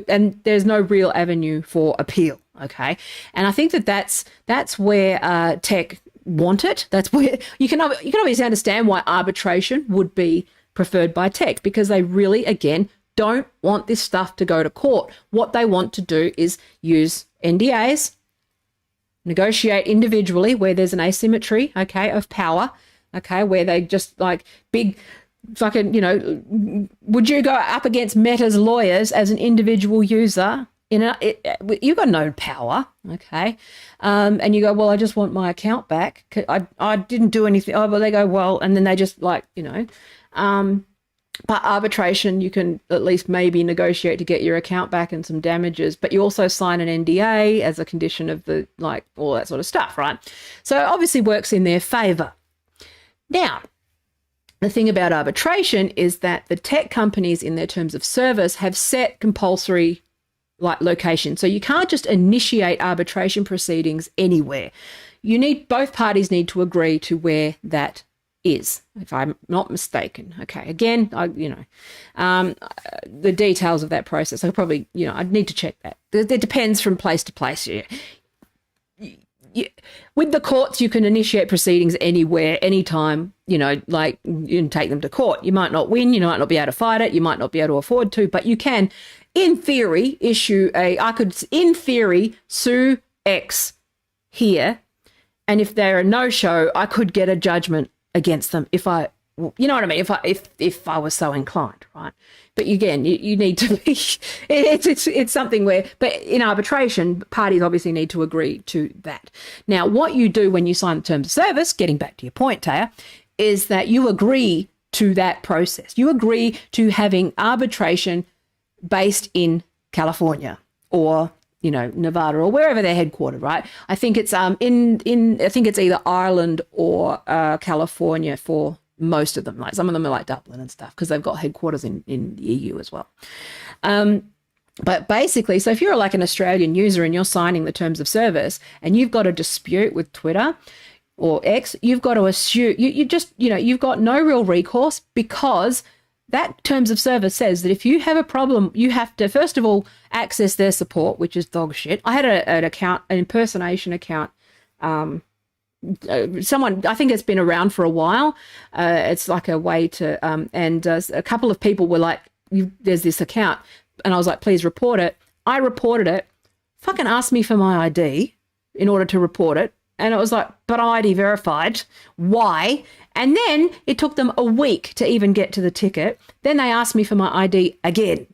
And there's no real avenue for appeal. Okay, and I think that's where tech want it. That's where you can obviously understand why arbitration would be preferred by tech, because they really, again, don't want this stuff to go to court. What they want to do is use NDAs, negotiate individually where there's an asymmetry, okay, of power, okay, where they just like big fucking, would you go up against Meta's lawyers as an individual user? You've got no power, okay? And you go, well, I just want my account back. I didn't do anything. Oh, well, they go, well, and then they just but arbitration, you can at least maybe negotiate to get your account back and some damages, but you also sign an NDA as a condition of the, all that sort of stuff, right? So it obviously works in their favor. Now, the thing about arbitration is that the tech companies in their terms of service have set compulsory location. So you can't just initiate arbitration proceedings anywhere. Both parties need to agree to where that is, if I'm not mistaken. Okay, again, the details of that process, I probably, I'd need to check that. It depends from place to place. With the courts, you can initiate proceedings anywhere, anytime, you can take them to court. You might not win, you might not be able to fight it, you might not be able to afford to, but you can, in theory, in theory, sue X here, and if they're a no-show, I could get a judgment against them if I was so inclined, right? But again, you need to be, it's something where, but in arbitration, parties obviously need to agree to that. Now, what you do when you sign the terms of service, getting back to your point, Taya, is that you agree to that process. You agree to having arbitration based in California or Nevada or wherever they're headquartered, right? I think it's I think it's either Ireland or California for most of them. Like some of them are like Dublin and stuff because they've got headquarters in the EU as well. But basically, so if you're like an Australian user and you're signing the terms of service and you've got a dispute with Twitter or X, you've got to assume you've got no real recourse, because that terms of service says that if you have a problem, you have to, first of all, access their support, which is dog shit. I had an impersonation account. Someone, I think it's been around for a while. It's like a way to, a couple of people were like, there's this account. And I was like, please report it. I reported it. Fucking asked me for my ID in order to report it. And it was like, but ID verified. Why? And then it took them a week to even get to the ticket. Then they asked me for my ID again.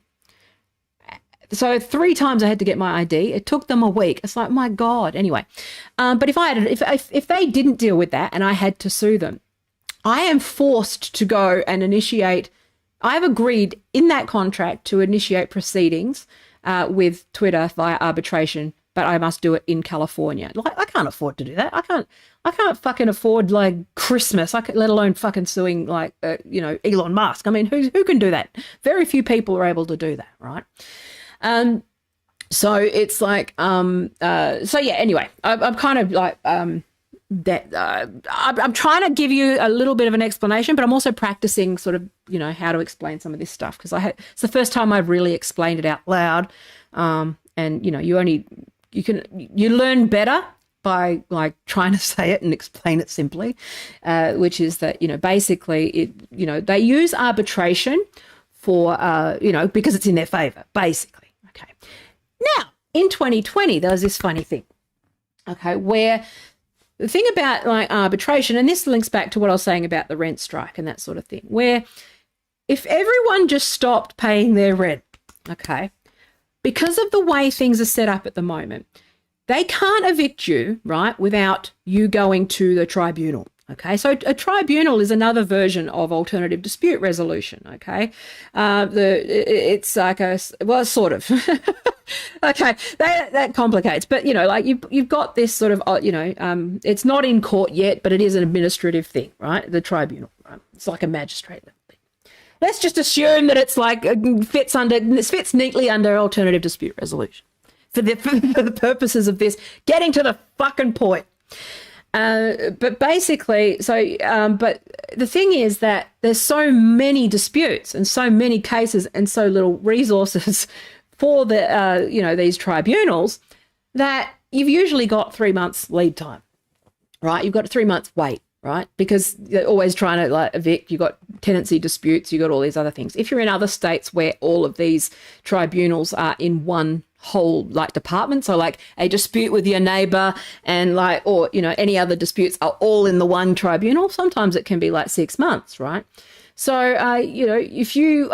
So 3 times I had to get my ID. It took them a week. It's like, my God. Anyway, but if they didn't deal with that and I had to sue them, I am forced to go and initiate. I've agreed in that contract to initiate proceedings with Twitter via arbitration, but I must do it in California. Like, I can't afford to do that. I can't fucking afford like Christmas, let alone fucking suing Elon Musk. I mean, who can do that? Very few people are able to do that, right? So it's like, so yeah, anyway, I'm kind of like, I'm trying to give you a little bit of an explanation, but I'm also practicing sort of, how to explain some of this stuff, because it's the first time I've really explained it out loud. And you learn better by like trying to say it and explain it simply, which is that, basically they use arbitration for, because it's in their favor, basically. Okay. Now, in 2020, there was this funny thing, okay, where the thing about like arbitration, and this links back to what I was saying about the rent strike and that sort of thing, where if everyone just stopped paying their rent, okay, because of the way things are set up at the moment, they can't evict you, right, without you going to the tribunal. Okay, so a tribunal is another version of alternative dispute resolution. Okay, it's like sort of. Okay, that complicates, but you've got this sort of it's not in court yet, but it is an administrative thing, right? The tribunal, right? It's like a magistrate level thing. Let's just assume that it's like fits neatly under alternative dispute resolution. for the purposes of this, getting to the fucking point. But basically, but the thing is that there's so many disputes and so many cases and so little resources for these tribunals that you've usually got 3 months lead time, right? You've got a 3 months wait, right? Because they're always trying to like evict. You've got tenancy disputes. You've got all these other things. If you're in other states where all of these tribunals are in one whole like department, so like a dispute with your neighbor and like, or any other disputes are all in the one tribunal, sometimes it can be like 6 months, right? So if you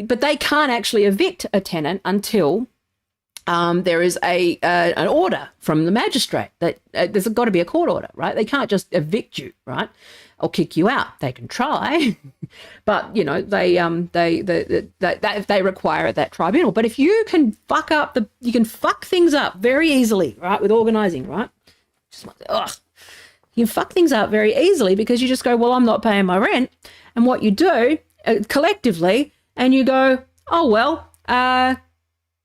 but they can't actually evict a tenant until there is an order from the magistrate that there's got to be a court order, right? They can't just evict you, right, or kick you out. They can try, but they require that tribunal. But if you can you can fuck things up very easily, right, with organising, right? You fuck things up very easily because you just go, well, I'm not paying my rent, and what you do collectively, and you go, oh well,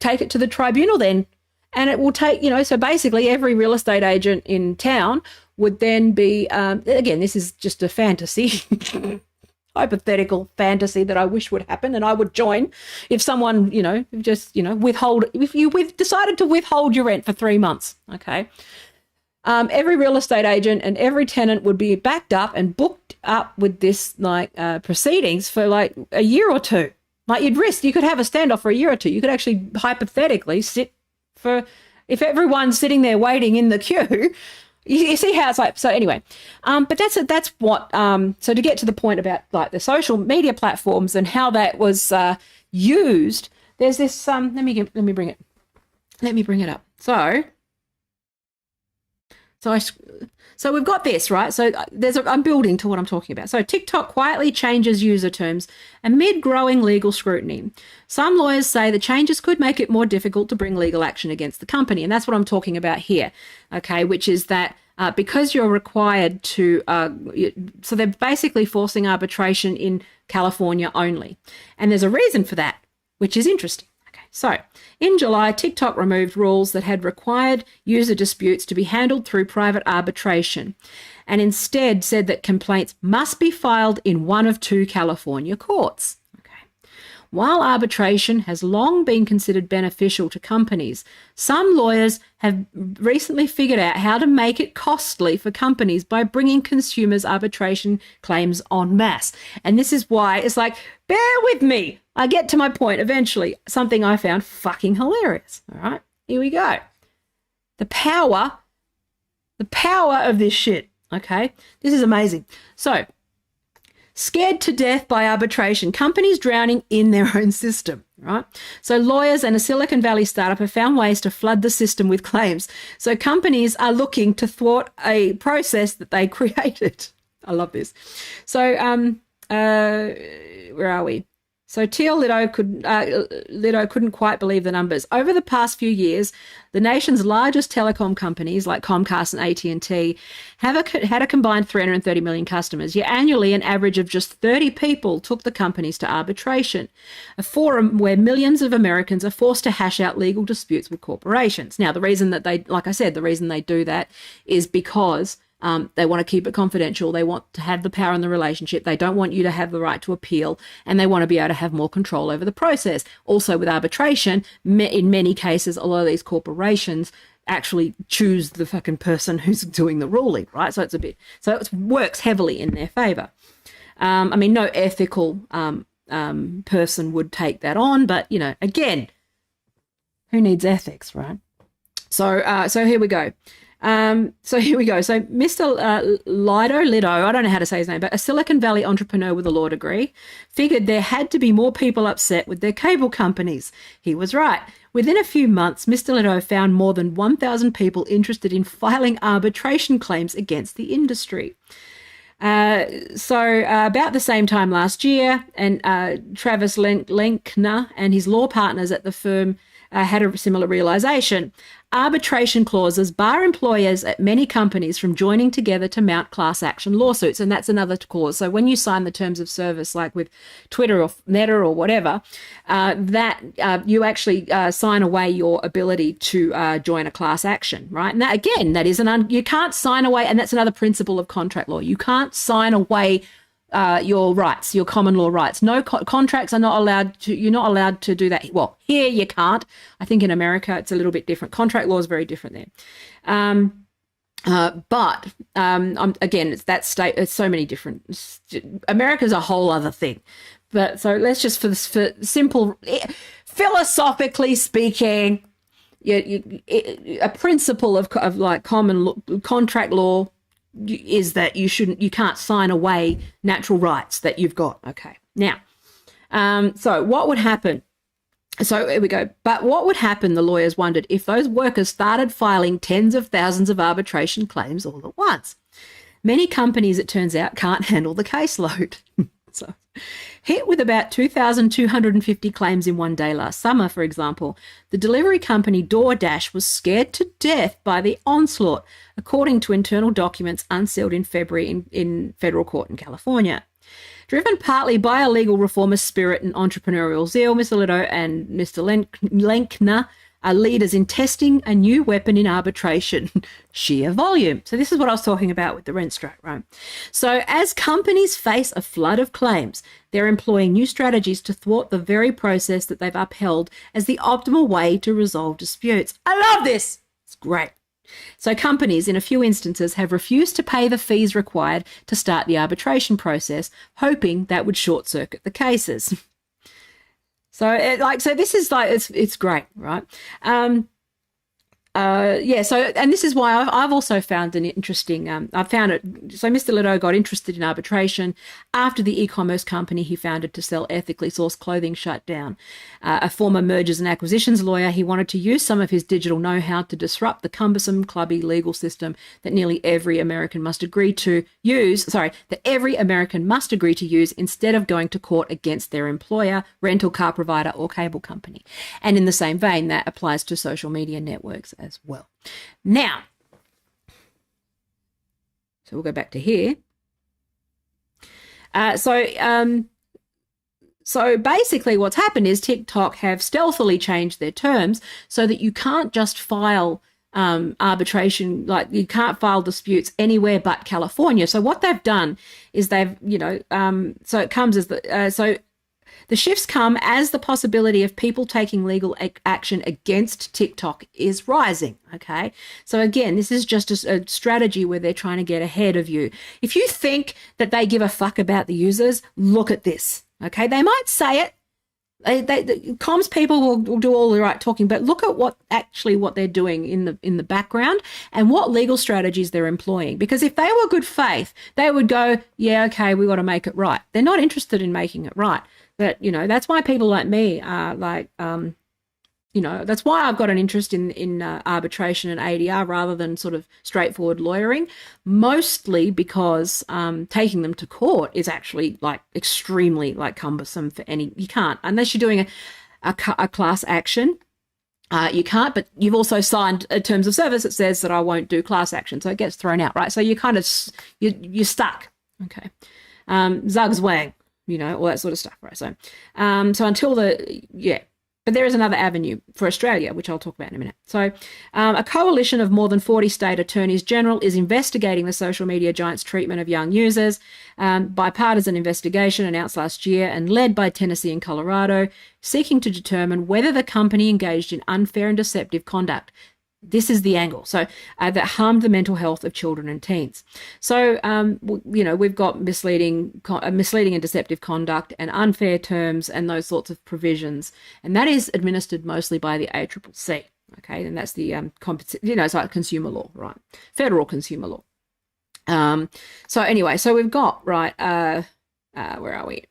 take it to the tribunal then. And it will take, so basically every real estate agent in town would then be, again, this is just a fantasy, hypothetical fantasy that I wish would happen, and I would join if someone, if you decided to withhold your rent for 3 months, okay? Every real estate agent and every tenant would be backed up and booked up with this proceedings for like a year or two. Like you could have a standoff for a year or two. You could actually hypothetically sit for, if everyone's sitting there waiting in the queue, you see how it's like. So anyway, but that's what, so to get to the point about like the social media platforms and how that was used, there's this, let me bring it up. So we've got this, right? So I'm building to what I'm talking about. So TikTok quietly changes user terms amid growing legal scrutiny. Some lawyers say the changes could make it more difficult to bring legal action against the company. And that's what I'm talking about here, okay, which is that because you're required to, so they're basically forcing arbitration in California only. And there's a reason for that, which is interesting. So, in July, TikTok removed rules that had required user disputes to be handled through private arbitration and instead said that complaints must be filed in one of 2 California courts. While arbitration has long been considered beneficial to companies, some lawyers have recently figured out how to make it costly for companies by bringing consumers' arbitration claims en masse. And this is why it's like, bear with me. I get to my point eventually. Something I found fucking hilarious. All right, here we go. The power of this shit. Okay, this is amazing. So, scared to death by arbitration, companies drowning in their own system, right? So lawyers and a Silicon Valley startup have found ways to flood the system with claims. So companies are looking to thwart a process that they created. I love this. So where are we? So Teal Lido couldn't quite believe the numbers. Over the past few years, the nation's largest telecom companies like Comcast and AT&T have had a combined 330 million customers. Yet annually, an average of just 30 people took the companies to arbitration, a forum where millions of Americans are forced to hash out legal disputes with corporations. Now, the reason that they, like I said, the reason they do that is because they want to keep it confidential. They want to have the power in the relationship. They don't want you to have the right to appeal, and they want to be able to have more control over the process. Also, with arbitration, in many cases, a lot of these corporations actually choose the fucking person who's doing the ruling, right? So it works heavily in their favor. I mean, no ethical person would take that on, but again, who needs ethics, right? So here we go. So Mr. Lido, I don't know how to say his name, but a Silicon Valley entrepreneur with a law degree, figured there had to be more people upset with their cable companies. He was right. Within a few months, Mr. Lido found more than 1,000 people interested in filing arbitration claims against the industry. About the same time last year, and Travis Lenkner and his law partners at the firm had a similar realization. Arbitration clauses bar employers at many companies from joining together to mount class action lawsuits. And that's another clause. So when you sign the terms of service, like with Twitter or Meta or whatever, you actually sign away your ability to join a class action, right? And that, again, that is you can't sign away. And that's another principle of contract law. You can't sign away your rights, your common law rights. No contracts are not allowed to, you're not allowed to do that. Well, here you can't. I think in America it's a little bit different. Contract law is very different there. But again, it's that state, it's so many different, America's a whole other thing. But so let's just, for simple, philosophically speaking, a principle of like contract law is that you can't sign away natural rights that you've got. Okay. Now, so what would happen? So here we go. But what would happen, the lawyers wondered, if those workers started filing tens of thousands of arbitration claims all at once? Many companies, it turns out, can't handle the caseload. So, hit with about 2,250 claims in one day last summer, for example, the delivery company DoorDash was scared to death by the onslaught, according to internal documents unsealed in February in federal court in California. Driven partly by a legal reformist spirit and entrepreneurial zeal, Mr. Leto and Mr. Lenkner are leaders in testing a new weapon in arbitration, sheer volume. So this is what I was talking about with the rent strike, right? So as companies face a flood of claims, they're employing new strategies to thwart the very process that they've upheld as the optimal way to resolve disputes. I love this. It's great. So companies, in a few instances, have refused to pay the fees required to start the arbitration process, hoping that would short-circuit the cases. So this is like, it's great, right? So, and this is why I've also found an interesting, I found it, so Mr. Leto got interested in arbitration after the e-commerce company he founded to sell ethically sourced clothing shut down. A former mergers and acquisitions lawyer, he wanted to use some of his digital know-how to disrupt the cumbersome, clubby legal system that nearly every American must agree to use, instead of going to court against their employer, rental car provider, or cable company. And in the same vein, that applies to social media networks as well. Now, so we'll go back to here. So basically what's happened is TikTok have stealthily changed their terms so that you can't just file arbitration, like you can't file disputes anywhere but California. So what they've done is they've, so it comes as the shifts come as the possibility of people taking legal action against TikTok is rising, okay? So again, this is just a strategy where they're trying to get ahead of you. If you think that they give a fuck about the users, look at this, okay? They might say it. The comms people will do all the right talking, but look at what they're doing in the background and what legal strategies they're employing. Because if they were good faith, they would go, yeah, okay, we got to make it right. They're not interested in making it right. But, that's why people like me are like, that's why I've got an interest in arbitration and ADR rather than sort of straightforward lawyering, mostly because taking them to court is actually like extremely like cumbersome for you can't, unless you're doing a class action, you can't, but you've also signed a terms of service that says that I won't do class action. So it gets thrown out, right? So you kind of, you're stuck. Okay. Zug's wang. All that sort of stuff, right? So, until but there is another avenue for Australia, which I'll talk about in a minute. So, a coalition of more than 40 state attorneys general is investigating the social media giant's treatment of young users. Bipartisan investigation announced last year and led by Tennessee and Colorado, seeking to determine whether the company engaged in unfair and deceptive conduct. This is the angle. So that harmed the mental health of children and teens. So, we've got misleading and deceptive conduct and unfair terms and those sorts of provisions. And that is administered mostly by the ACCC. Okay. And that's the, it's like consumer law, right? Federal consumer law. So anyway, so we've got, right, where are we?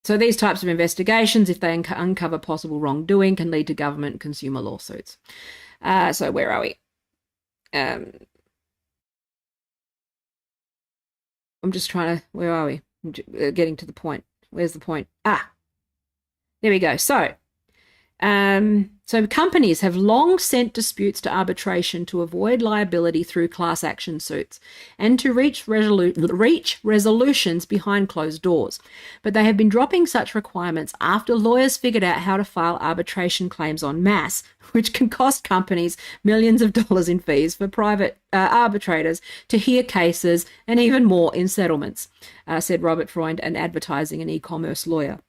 So these types of investigations, if they uncover possible wrongdoing, can lead to government and consumer lawsuits. So where are we? I'm just trying to, where are we? Getting to the point. Where's the point? There we go. So So companies have long sent disputes to arbitration to avoid liability through class action suits and to reach resolutions behind closed doors. But they have been dropping such requirements after lawyers figured out how to file arbitration claims en masse, which can cost companies millions of dollars in fees for private arbitrators to hear cases and even more in settlements, said Robert Freund, an advertising and e-commerce lawyer.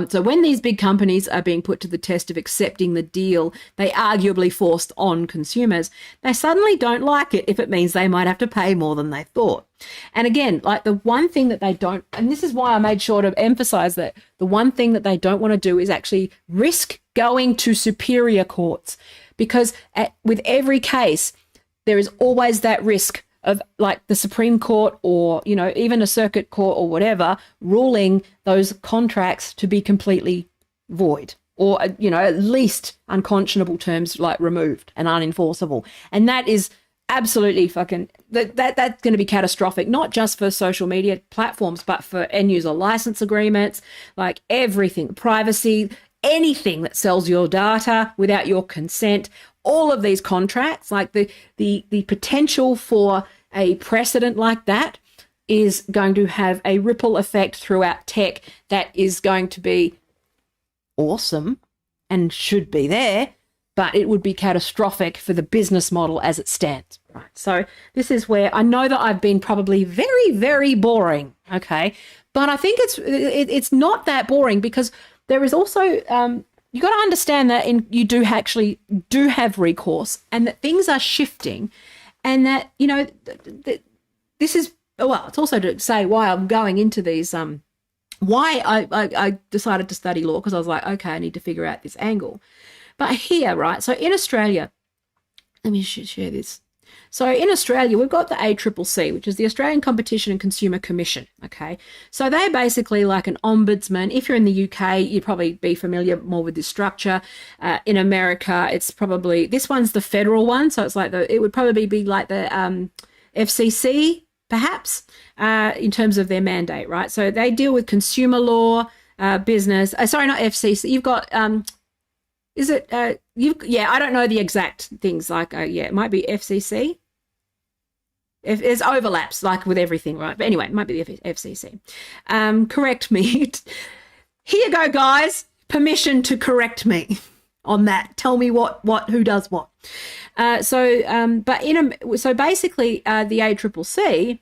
So when these big companies are being put to the test of accepting the deal they arguably forced on consumers, they suddenly don't like it if it means they might have to pay more than they thought. And again, like the one thing that they don't, and this is why I made sure to emphasize that the one thing that they don't want to do is actually risk going to superior courts, because with every case, there is always that risk of like the Supreme Court or, you know, even a circuit court or whatever, ruling those contracts to be completely void or, you know, at least unconscionable terms like removed and unenforceable. And that is absolutely fucking, that's going to be catastrophic, not just for social media platforms, but for end user license agreements, like everything, privacy, anything that sells your data without your consent. All of these contracts, like the potential for a precedent like that is going to have a ripple effect throughout tech that is going to be awesome and should be there, but it would be catastrophic for the business model as it stands. Right. So this is where I know that I've been probably very, very boring. Okay. But I think it's not that boring, because there is also, you got to understand that you do have recourse, and that things are shifting, and that, you know, this is, well, it's also to say why I'm going into these, why I decided to study law, because I was like, okay, I need to figure out this angle. But here, right, so in Australia, let me share this. So in Australia, we've got the ACCC, which is the Australian Competition and Consumer Commission, okay? So they're basically like an ombudsman. If you're in the UK, you'd probably be familiar more with this structure. In America, it's probably, this one's the federal one, so it's like it would probably be like the FCC, perhaps, in terms of their mandate, right? So they deal with consumer law, business, sorry, not FCC, you've got, is it, I don't know the exact things, like, it might be FCC. If there's overlaps, like with everything, right? But anyway, it might be the FCC. Correct me. Here you go, guys. Permission to correct me on that. Tell me who does what. So basically, the ACCC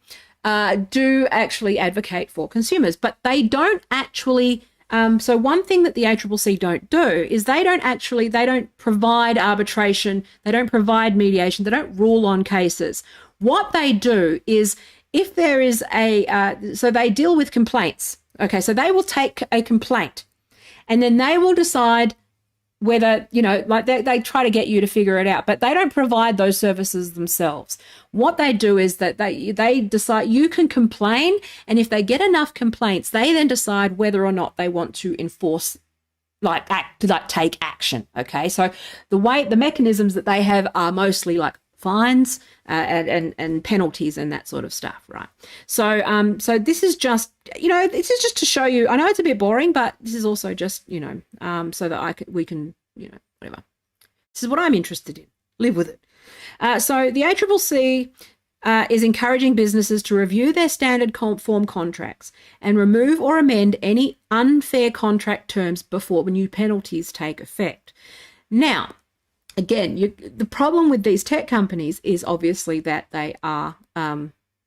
do actually advocate for consumers, but they don't actually. So one thing that the ACCC don't do is they don't provide arbitration, they don't provide mediation, they don't rule on cases. What they do is, if there is so they deal with complaints. Okay, so they will take a complaint and then they will decide whether, you know, like they try to get you to figure it out, but they don't provide those services themselves. What they do is that they decide, you can complain, and if they get enough complaints, they then decide whether or not they want to enforce, take action. Okay, so the mechanisms that they have are mostly like fines and penalties and that sort of stuff, right? So so this is just, you know, this is just to show you. I know it's a bit boring, but this is also just, you know, so that we can, you know, whatever. This is what I'm interested in. Live with it. So the ACCC is encouraging businesses to review their standard form contracts and remove or amend any unfair contract terms before new penalties take effect. Now, again, the problem with these tech companies is obviously that they are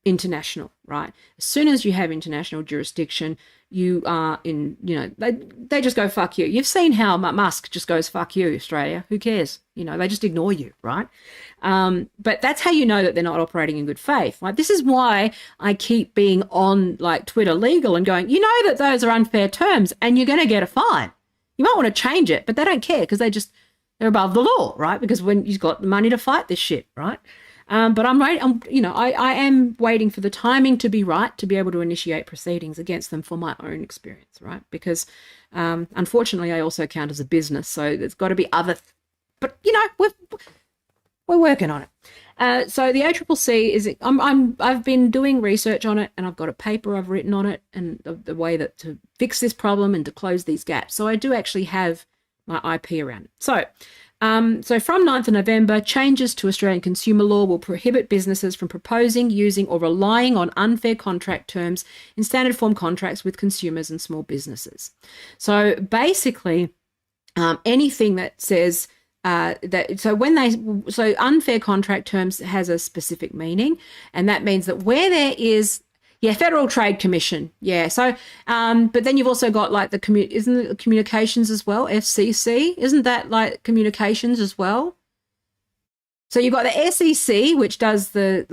international, right? As soon as you have international jurisdiction, you are in, you know, they just go, fuck you. You've seen how Musk just goes, fuck you, Australia. Who cares? You know, they just ignore you, right? But that's how you know that they're not operating in good faith. Like, this is why I keep being on like Twitter Legal and going, you know that those are unfair terms and you're going to get a fine. You might want to change it, but they don't care because they're above the law, right? Because when you've got the money to fight this shit, right? But I am waiting for the timing to be right to be able to initiate proceedings against them for my own experience, right? Because unfortunately, I also count as a business, so there's got to be other. But you know, we're working on it. So the ACCC is. I've been doing research on it, and I've got a paper I've written on it, and the way that to fix this problem and to close these gaps. So I do actually have my IP around it. So from 9th of November, changes to Australian consumer law will prohibit businesses from proposing, using, or relying on unfair contract terms in standard form contracts with consumers and small businesses. So basically, anything that says so unfair contract terms has a specific meaning, and that means that where there is Federal Trade Commission. Yeah. So, but then you've also got like isn't it communications as well? FCC, isn't that like communications as well? So you've got the SEC, which does the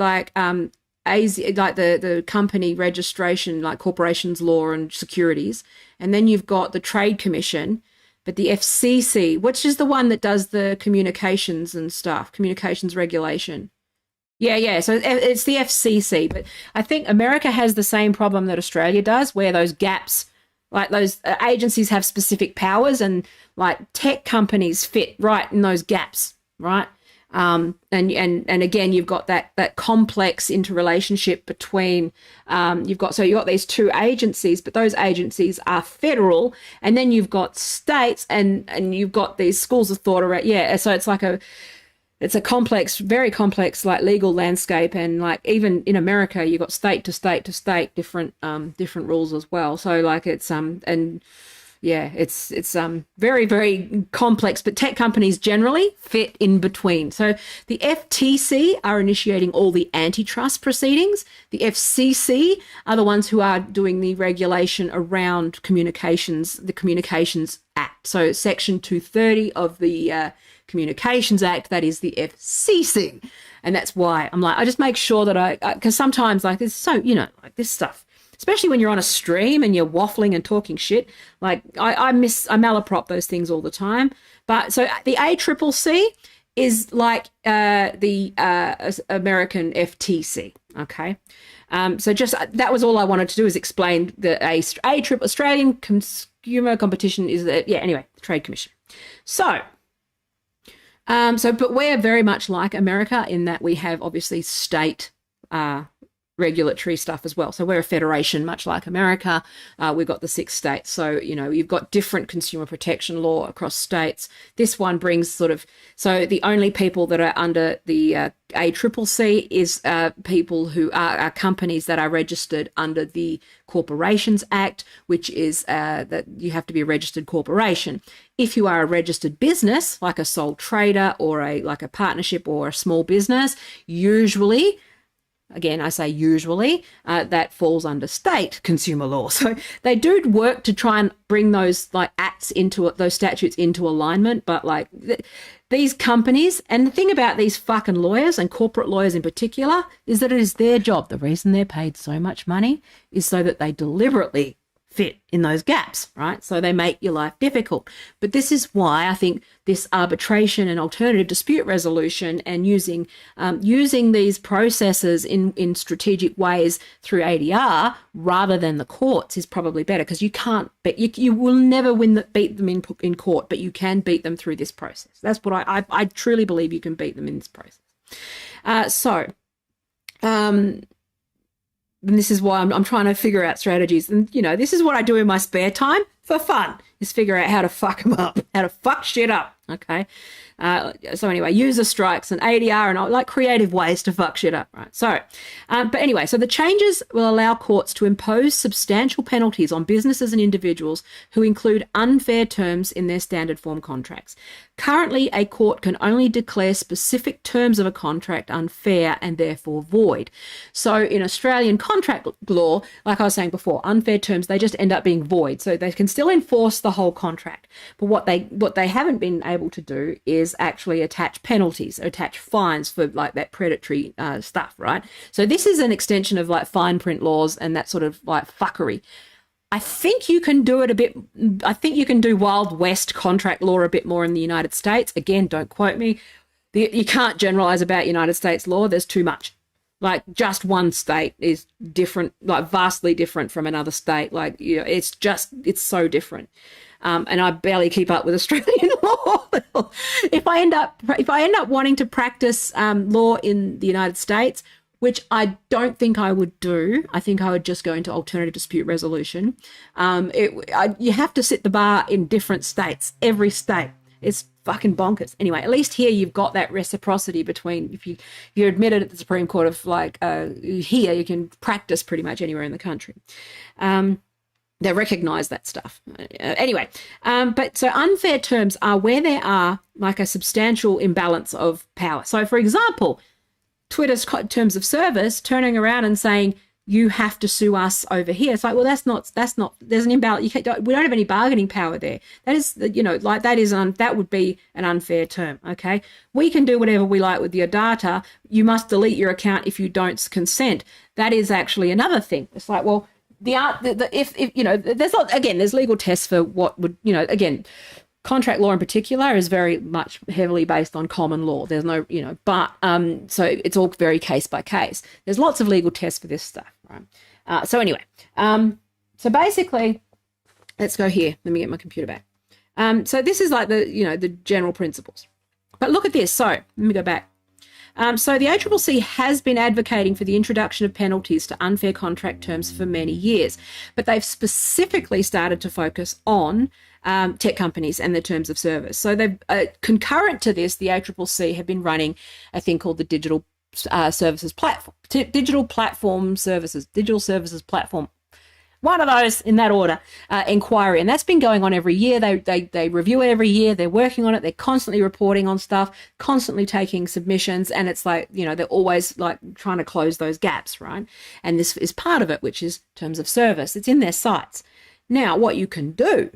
the company registration, like corporations law and securities, and then you've got the Trade Commission, but the FCC, which is the one that does the communications and stuff, communications regulation. Yeah. So it's the FCC, but I think America has the same problem that Australia does, where those gaps, like those agencies have specific powers, and like tech companies fit right in those gaps, right? And again, you've got that complex interrelationship between you've got these two agencies, but those agencies are federal, and then you've got states, and you've got these schools of thought around. Yeah, so it's a complex, very complex, like legal landscape, and like even in America, you've got state to state to state different rules as well. So like it's very, very complex, but tech companies generally fit in between. So the FTC are initiating all the antitrust proceedings. The FCC are the ones who are doing the regulation around communications, the Communications Act. So Section 230 of the Communications Act, that is the FCC. And that's why I'm like, I just make sure that because sometimes like this, so, like this stuff, especially when you're on a stream and you're waffling and talking shit, like I malaprop those things all the time. But so the ACCC is like the American FTC. Okay. So just that was all I wanted to do, is explain the Australian Consumer Competition is the Trade Commission. But we're very much like America in that we have obviously state regulatory stuff as well. So we're a federation, much like America. We've got the 6 states. So, you've got different consumer protection law across states. This one brings so the only people that are under the ACCC is people who are companies that are registered under the Corporations Act, which is that you have to be a registered corporation. If you are a registered business, like a sole trader or like a partnership or a small business, usually, again, I say usually, that falls under state consumer law. So they do work to try and bring those like acts those statutes into alignment. But like these companies, and the thing about these fucking lawyers and corporate lawyers in particular, is that it is their job. The reason they're paid so much money is so that they deliberately fit in those gaps, right? So they make your life difficult. But this is why I think this arbitration and alternative dispute resolution and using these processes in strategic ways through ADR rather than the courts is probably better, because you will never beat them in court, but you can beat them through this process. That's what I truly believe you can beat them in this process. And this is why I'm trying to figure out strategies. And, this is what I do in my spare time for fun, is figure out how to fuck them up, how to fuck shit up. Okay. So anyway, user strikes and ADR and all, like creative ways to fuck shit up, right? So, but anyway, so the changes will allow courts to impose substantial penalties on businesses and individuals who include unfair terms in their standard form contracts. Currently, a court can only declare specific terms of a contract unfair and therefore void. So in Australian contract law, like I was saying before, unfair terms, they just end up being void. So they can still enforce the whole contract. But what they haven't been able to do is actually attach penalties, attach fines for like that predatory stuff, right? So this is an extension of like fine print laws and that sort of like fuckery. I think you can do it a bit. I think you can do Wild West contract law a bit more in the United States. Again, don't quote me. You can't generalize about United States law. There's too much. Like just one state is different, like vastly different from another state. Like, it's so different. And I barely keep up with Australian law. If I end up wanting to practice law in the United States, which I don't think I would do. I think I would just go into alternative dispute resolution. You have to sit the bar in different states, every state. It's fucking bonkers. Anyway, at least here you've got that reciprocity between, if you're admitted at the Supreme Court of here, you can practice pretty much anywhere in the country. They recognize that stuff. But so unfair terms are where there are like a substantial imbalance of power. So for example, Twitter's terms of service turning around and saying, you have to sue us over here. It's like, well, that's not, there's an imbalance. We don't have any bargaining power there. That is, that would be an unfair term. Okay. We can do whatever we like with your data. You must delete your account if you don't consent. That is actually another thing. It's like, well, there's legal tests for what would, contract law in particular is very much heavily based on common law. There's no, so it's all very case by case. There's lots of legal tests for this stuff, right? So basically, let's go here. Let me get my computer back. So this is like the general principles. But look at this. So let me go back. So the ACCC has been advocating for the introduction of penalties to unfair contract terms for many years, but they've specifically started to focus on tech companies and their terms of service. So they've concurrent to this, the ACCC have been running a thing called the Digital Services Platform, Digital Services Platform. One of those in that order, inquiry. And that's been going on every year. They review it every year. They're working on it. They're constantly reporting on stuff, constantly taking submissions. And it's like, they're always like trying to close those gaps, right? And this is part of it, which is terms of service. It's in their sites. Now, what you can do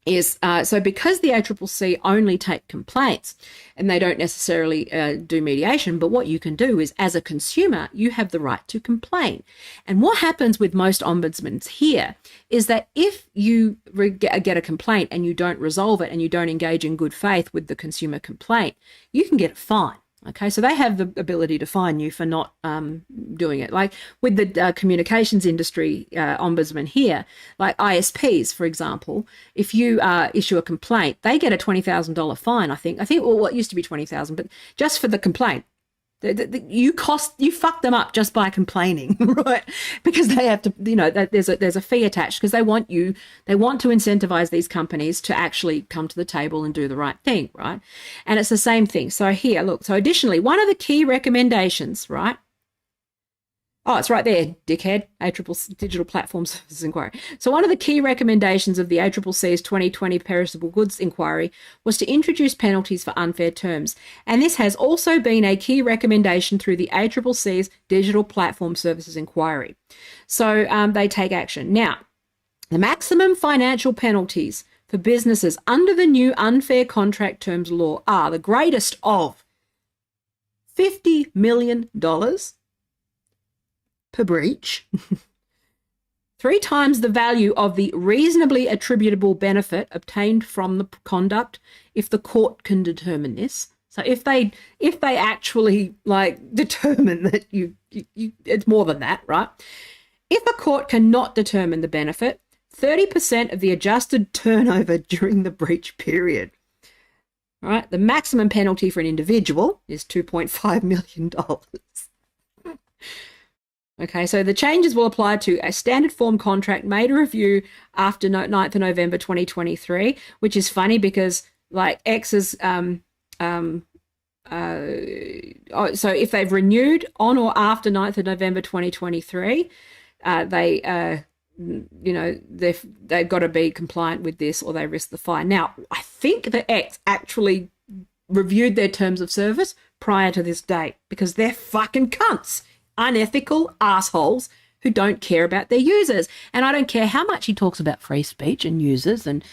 is, so because the ACCC only take complaints and they don't necessarily do mediation, but what you can do is, as a consumer, you have the right to complain. And what happens with most ombudsmen here is that if you get a complaint and you don't resolve it and you don't engage in good faith with the consumer complaint, you can get a fine. Okay, so they have the ability to fine you for not doing it. Like with the communications industry ombudsman here, like ISPs, for example, if you issue a complaint, they get a $20,000 fine, I think. Well, it used to be $20,000, but just for the complaint. You fuck them up just by complaining, right? Because they have to, there's a fee attached because they want to incentivize these companies to actually come to the table and do the right thing, right? And it's the same thing. So here, look, so additionally, one of the key recommendations, right? Oh, it's right there, dickhead, ACCC Digital Platform Services Inquiry. So one of the key recommendations of the ACCC's 2020 Perishable Goods Inquiry was to introduce penalties for unfair terms. And this has also been a key recommendation through the ACCC's Digital Platform Services Inquiry. So they take action. Now, the maximum financial penalties for businesses under the new unfair contract terms law are the greatest of $50 million per breach, 3 times the value of the reasonably attributable benefit obtained from the conduct, if the court can determine this. So if they actually determine that you it's more than that, right? If a court cannot determine the benefit, 30% of the adjusted turnover during the breach period. All right, the maximum penalty for an individual is $2.5 million. Okay, so the changes will apply to a standard form contract made a review after 9th of November 2023, which is funny because X's, so if they've renewed on or after 9th of November 2023, they've got to be compliant with this or they risk the fine. Now, I think that X actually reviewed their terms of service prior to this date because they're fucking cunts. Unethical assholes who don't care about their users. And I don't care how much he talks about free speech and users and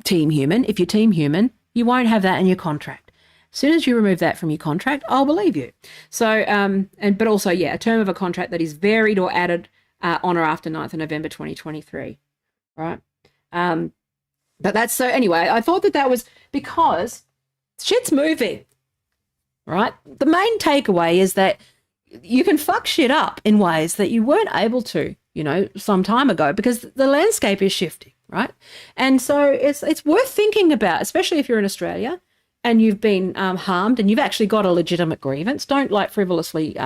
team human. If you're team human, you won't have that in your contract. As soon as you remove that from your contract, I'll believe you. So, but also, a term of a contract that is varied or added on or after 9th of November 2023, right? But that's so, anyway, I thought that was because shit's moving, right? The main takeaway is that you can fuck shit up in ways that you weren't able to, some time ago because the landscape is shifting, right? And so it's worth thinking about, especially if you're in Australia and you've been harmed and you've actually got a legitimate grievance, don't like frivolously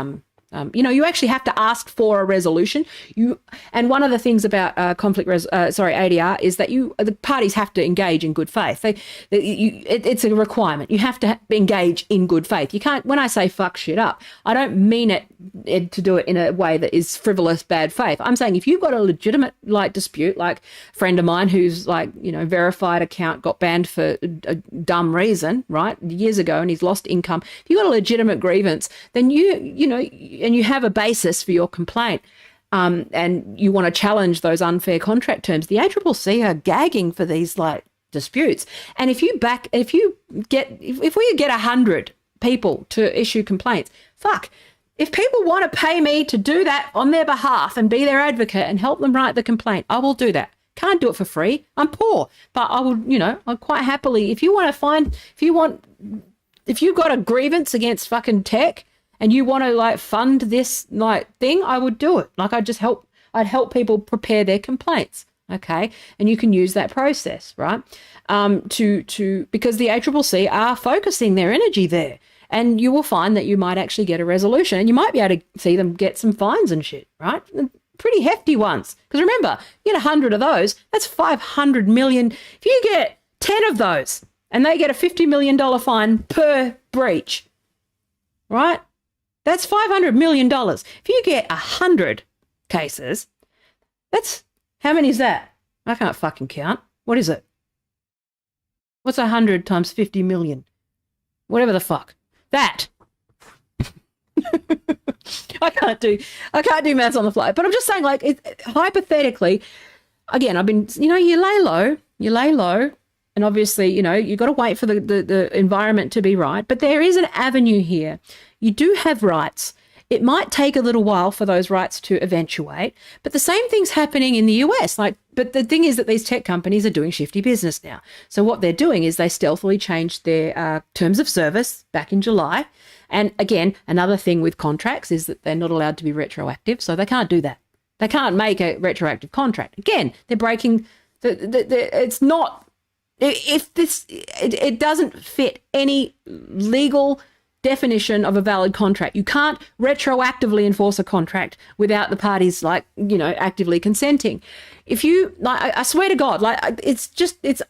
you actually have to ask for a resolution. And one of the things about ADR is that the parties have to engage in good faith. It's a requirement. You have to engage in good faith. You can't. When I say fuck shit up, I don't mean it to do it in a way that is frivolous, bad faith. I'm saying if you've got a legitimate dispute, like a friend of mine who's verified account got banned for a dumb reason, right, years ago, and he's lost income. If you've got a legitimate grievance, then and you have a basis for your complaint, and you want to challenge those unfair contract terms, the ACCC are gagging for these disputes. And if we get 100 people to issue complaints, if people want to pay me to do that on their behalf and be their advocate and help them write the complaint, I will do that. Can't do it for free. I'm poor, but I would, I'd quite happily. If you've got a grievance against fucking tech, and you want to fund this thing, I would do it. I'd help people prepare their complaints. Okay. And you can use that process, right? Because the ACCC are focusing their energy there, and you will find that you might actually get a resolution, and you might be able to see them get some fines and shit, right? Pretty hefty ones. Because remember, you get 100 of those, that's 500 million. If you get 10 of those and they get a $50 million fine per breach, right? That's $500 million. If you get 100 cases, that's, how many is that? I can't fucking count. What is it? What's 100 times 50 million? Whatever the fuck. That. I can't do maths on the fly. But I'm just saying, hypothetically, again, I've been, you lay low. And obviously, you've got to wait for the environment to be right. But there is an avenue here. You do have rights. It might take a little while for those rights to eventuate. But the same thing's happening in the US. But the thing is that these tech companies are doing shifty business now. So what they're doing is they stealthily changed their terms of service back in July. And again, another thing with contracts is that they're not allowed to be retroactive. So they can't do that. They can't make a retroactive contract. Again, they're breaking it's not... It doesn't fit any legal definition of a valid contract. You can't retroactively enforce a contract without the parties actively consenting. If you I swear to God, it's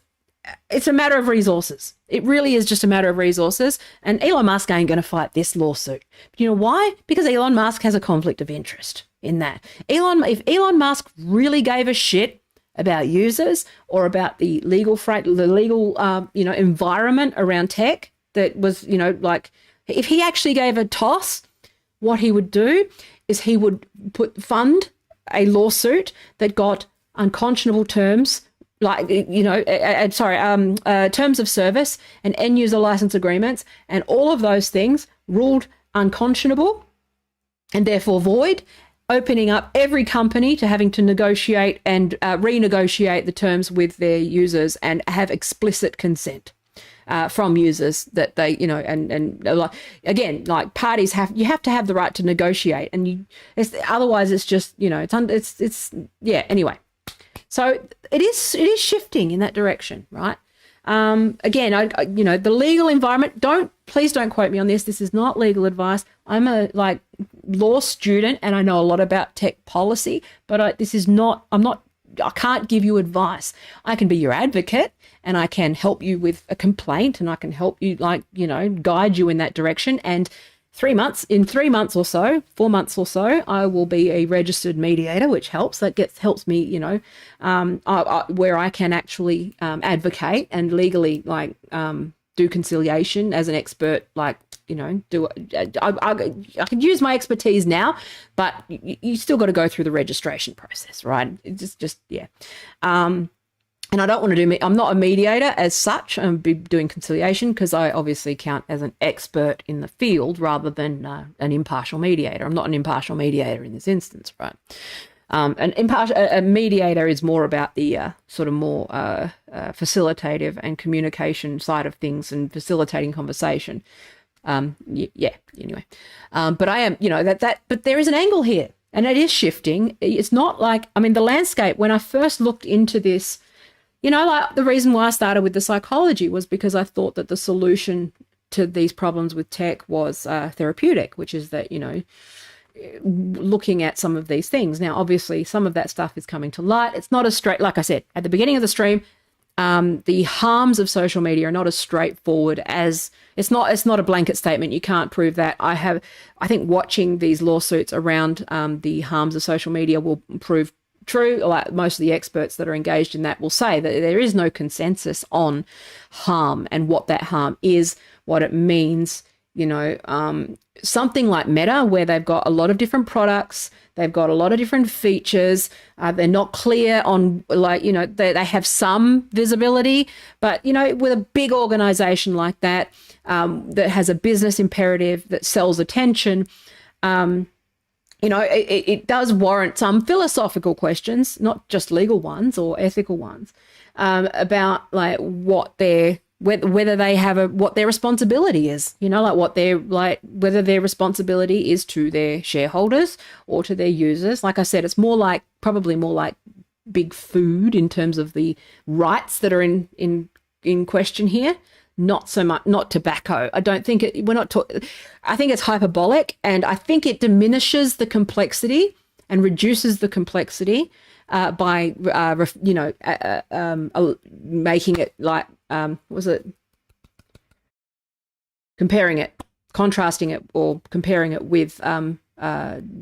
a matter of resources. It really is just a matter of resources. And Elon Musk ain't going to fight this lawsuit. You know why? Because Elon Musk has a conflict of interest in that. If Elon Musk really gave a shit about users or about the legal environment around tech, that was, if he actually gave a toss, what he would do is he would fund a lawsuit that got unconscionable terms, terms of service and end user license agreements, and all of those things ruled unconscionable and therefore void, opening up every company to having to negotiate and renegotiate the terms with their users and have explicit consent from users that they, again, parties have to have the right to negotiate, and otherwise it's just, anyway. So it is shifting in that direction, right? Again, the legal environment, please don't quote me on this. This is not legal advice. I'm a law student and I know a lot about tech policy, but I can't give you advice. I can be your advocate and I can help you with a complaint and I can help you guide you in that direction. And 3 months or so, 4 months or so, I will be a registered mediator, which helps. That helps me, where I can actually advocate and legally do conciliation as an expert. I can use my expertise now, but you still got to go through the registration process, right? It's just yeah. And I don't want to I'm not a mediator as such. I'm doing conciliation because I obviously count as an expert in the field rather than an impartial mediator. I'm not an impartial mediator in this instance, right? A mediator is more about the sort of more facilitative and communication side of things and facilitating conversation. Anyway. But I am, but there is an angle here and it is shifting. It's not the landscape, when I first looked into this, You know, like the reason why I started with the psychology was because I thought that the solution to these problems with tech was therapeutic, which is that, you know, looking at some of these things. Now, obviously, some of that stuff is coming to light. It's not as straight, like I said, at the beginning of the stream, the harms of social media are not as straightforward as it's not a blanket statement. You can't prove that. I think watching these lawsuits around the harms of social media will prove true. Like most of the experts that are engaged in that will say that there is no consensus on harm and what that harm is, what it means. You know, something like Meta, where they've got a lot of different products, they've got a lot of different features. They're not clear on, like, you know, they have some visibility, but, you know, with a big organization like that, that has a business imperative that sells attention, you know, it does warrant some philosophical questions, not just legal ones or ethical ones, about like whether they have what their responsibility is, you know, like whether their responsibility is to their shareholders or to their users. Like I said, it's probably more like big food in terms of the rights that are in question here. Not so much, not tobacco. I don't think I think it's hyperbolic, and I think it diminishes the complexity and reduces the complexity by making it like contrasting it or comparing it with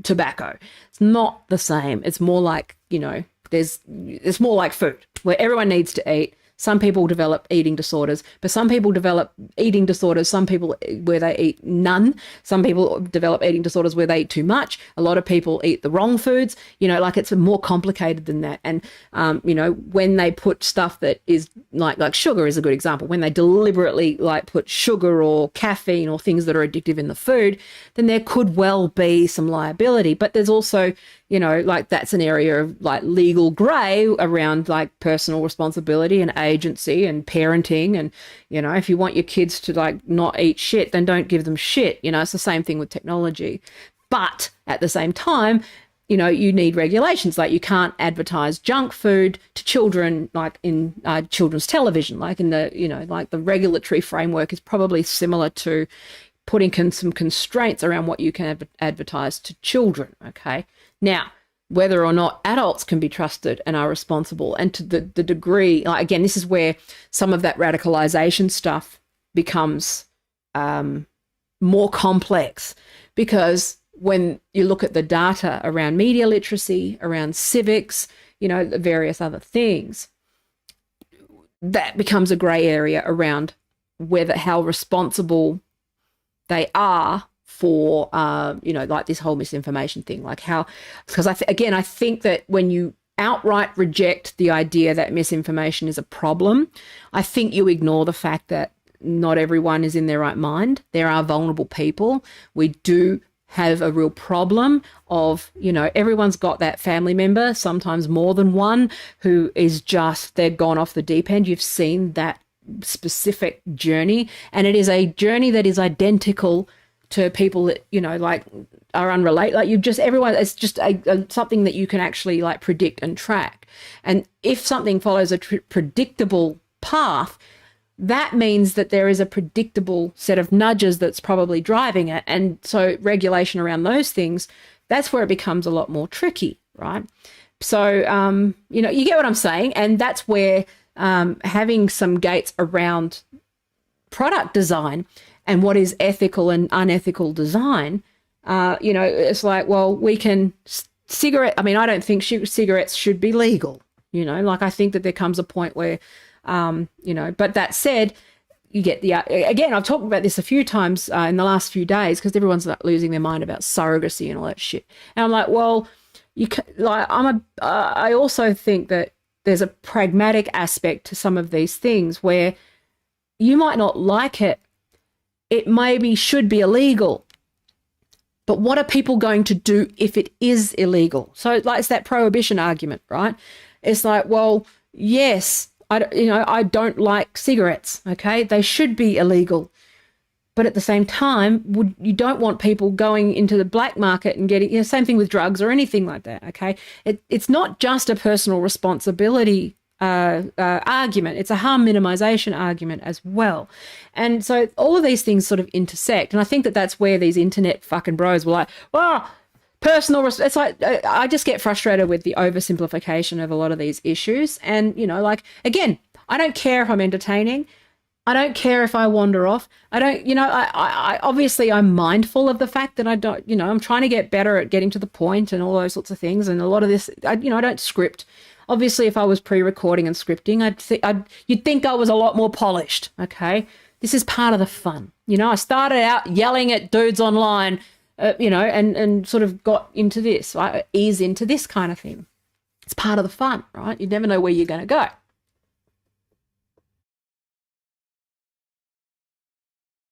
tobacco. It's not the same. It's more like, you know, it's more like food where everyone needs to eat. Some people develop eating disorders, but some people develop eating disorders, some people where they eat none. Some people develop eating disorders where they eat too much. A lot of people eat the wrong foods, you know, like it's more complicated than that. And, you know, when they put stuff that is like sugar is a good example, when they deliberately like put sugar or caffeine or things that are addictive in the food, then there could well be some liability. But there's also, you know, like that's an area of like legal grey around like personal responsibility and agency and parenting. And, you know, if you want your kids to like not eat shit, then don't give them shit. You know, it's the same thing with technology. But at the same time, you know, you need regulations. Like you can't advertise junk food to children, like in children's television, like in the, you know, like the regulatory framework is probably similar to putting some constraints around what you can advertise to children. Okay. Now, whether or not adults can be trusted and are responsible, and to the degree, like, again, this is where some of that radicalization stuff becomes more complex, because when you look at the data around media literacy, around civics, you know, the various other things, that becomes a grey area around how responsible they are for, you know, like this whole misinformation thing, like how, because I think that when you outright reject the idea that misinformation is a problem, I think you ignore the fact that not everyone is in their right mind. There are vulnerable people. We do have a real problem of, you know, everyone's got that family member, sometimes more than one, who is just, they're gone off the deep end. You've seen that specific journey, and it is a journey that is identical to people that, you know, like are unrelated. Like everyone, it's just something that you can actually like predict and track. And if something follows a predictable path, that means that there is a predictable set of nudges that's probably driving it. And so regulation around those things, that's where it becomes a lot more tricky, right? So, you know, you get what I'm saying? And that's where having some gates around product design and what is ethical and unethical design, you know, it's like, well, we can I mean, I don't think cigarettes should be legal, you know, like I think that there comes a point where, you know, but that said, you get again, I've talked about this a few times in the last few days, because everyone's like losing their mind about surrogacy and all that shit. And I'm like, well, I also think that there's a pragmatic aspect to some of these things where you might not like it. It maybe should be illegal. But what are people going to do if it is illegal? So like it's that prohibition argument, right? It's like, well, yes, I don't like cigarettes, okay? They should be illegal. But at the same time, you don't want people going into the black market and getting, you know, same thing with drugs or anything like that, okay? It's not just a personal responsibility argument. It's a harm minimization argument as well. And so all of these things sort of intersect. And I think that that's where these internet fucking bros were like, well, personal, it's like, I just get frustrated with the oversimplification of a lot of these issues. And, you know, like, again, I don't care if I'm entertaining. I don't care if I wander off. I don't, you know, I obviously I'm mindful of the fact that I don't, you know, I'm trying to get better at getting to the point and all those sorts of things. And a lot of this, I don't script. Obviously, if I was pre-recording and scripting, you'd think I was a lot more polished. Okay. This is part of the fun. You know, I started out yelling at dudes online, you know, and sort of got into this, right? Ease into this kind of thing. It's part of the fun, right? You never know where you're going to go.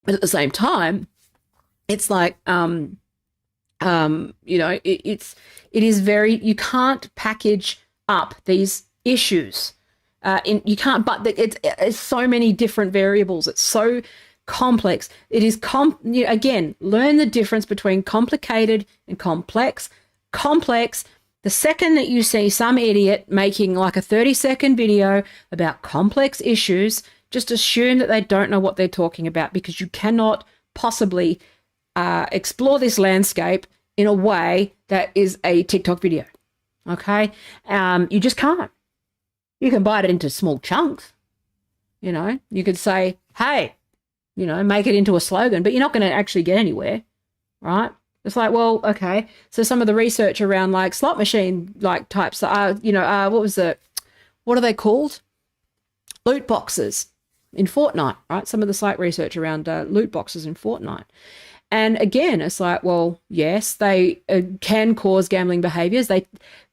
But at the same time, it's like, you know, it is very, you can't package up these issues. You can't, but it's so many different variables. It's so complex. It is, again, learn the difference between complicated and complex. Complex, the second that you see some idiot making like a 30-second video about complex issues, just assume that they don't know what they're talking about, because you cannot possibly explore this landscape in a way that is a TikTok video. Okay? You just can't. You can bite it into small chunks. You know, you could say, hey, you know, make it into a slogan, but you're not going to actually get anywhere, right? It's like, well, okay. So some of the research around like slot machine like types are, you know, what are they called? Loot boxes in Fortnite, right? Some of the site research around loot boxes in Fortnite. And again, it's like, well, yes, they can cause gambling behaviors. They,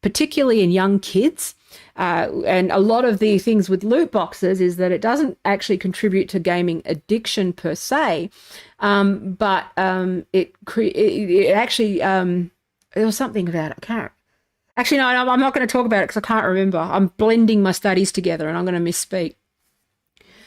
particularly in young kids, and a lot of the things with loot boxes is that it doesn't actually contribute to gaming addiction per se, but it actually there was something about it. I can't. Actually, no, I'm not going to talk about it because I can't remember. I'm blending my studies together, and I'm going to misspeak.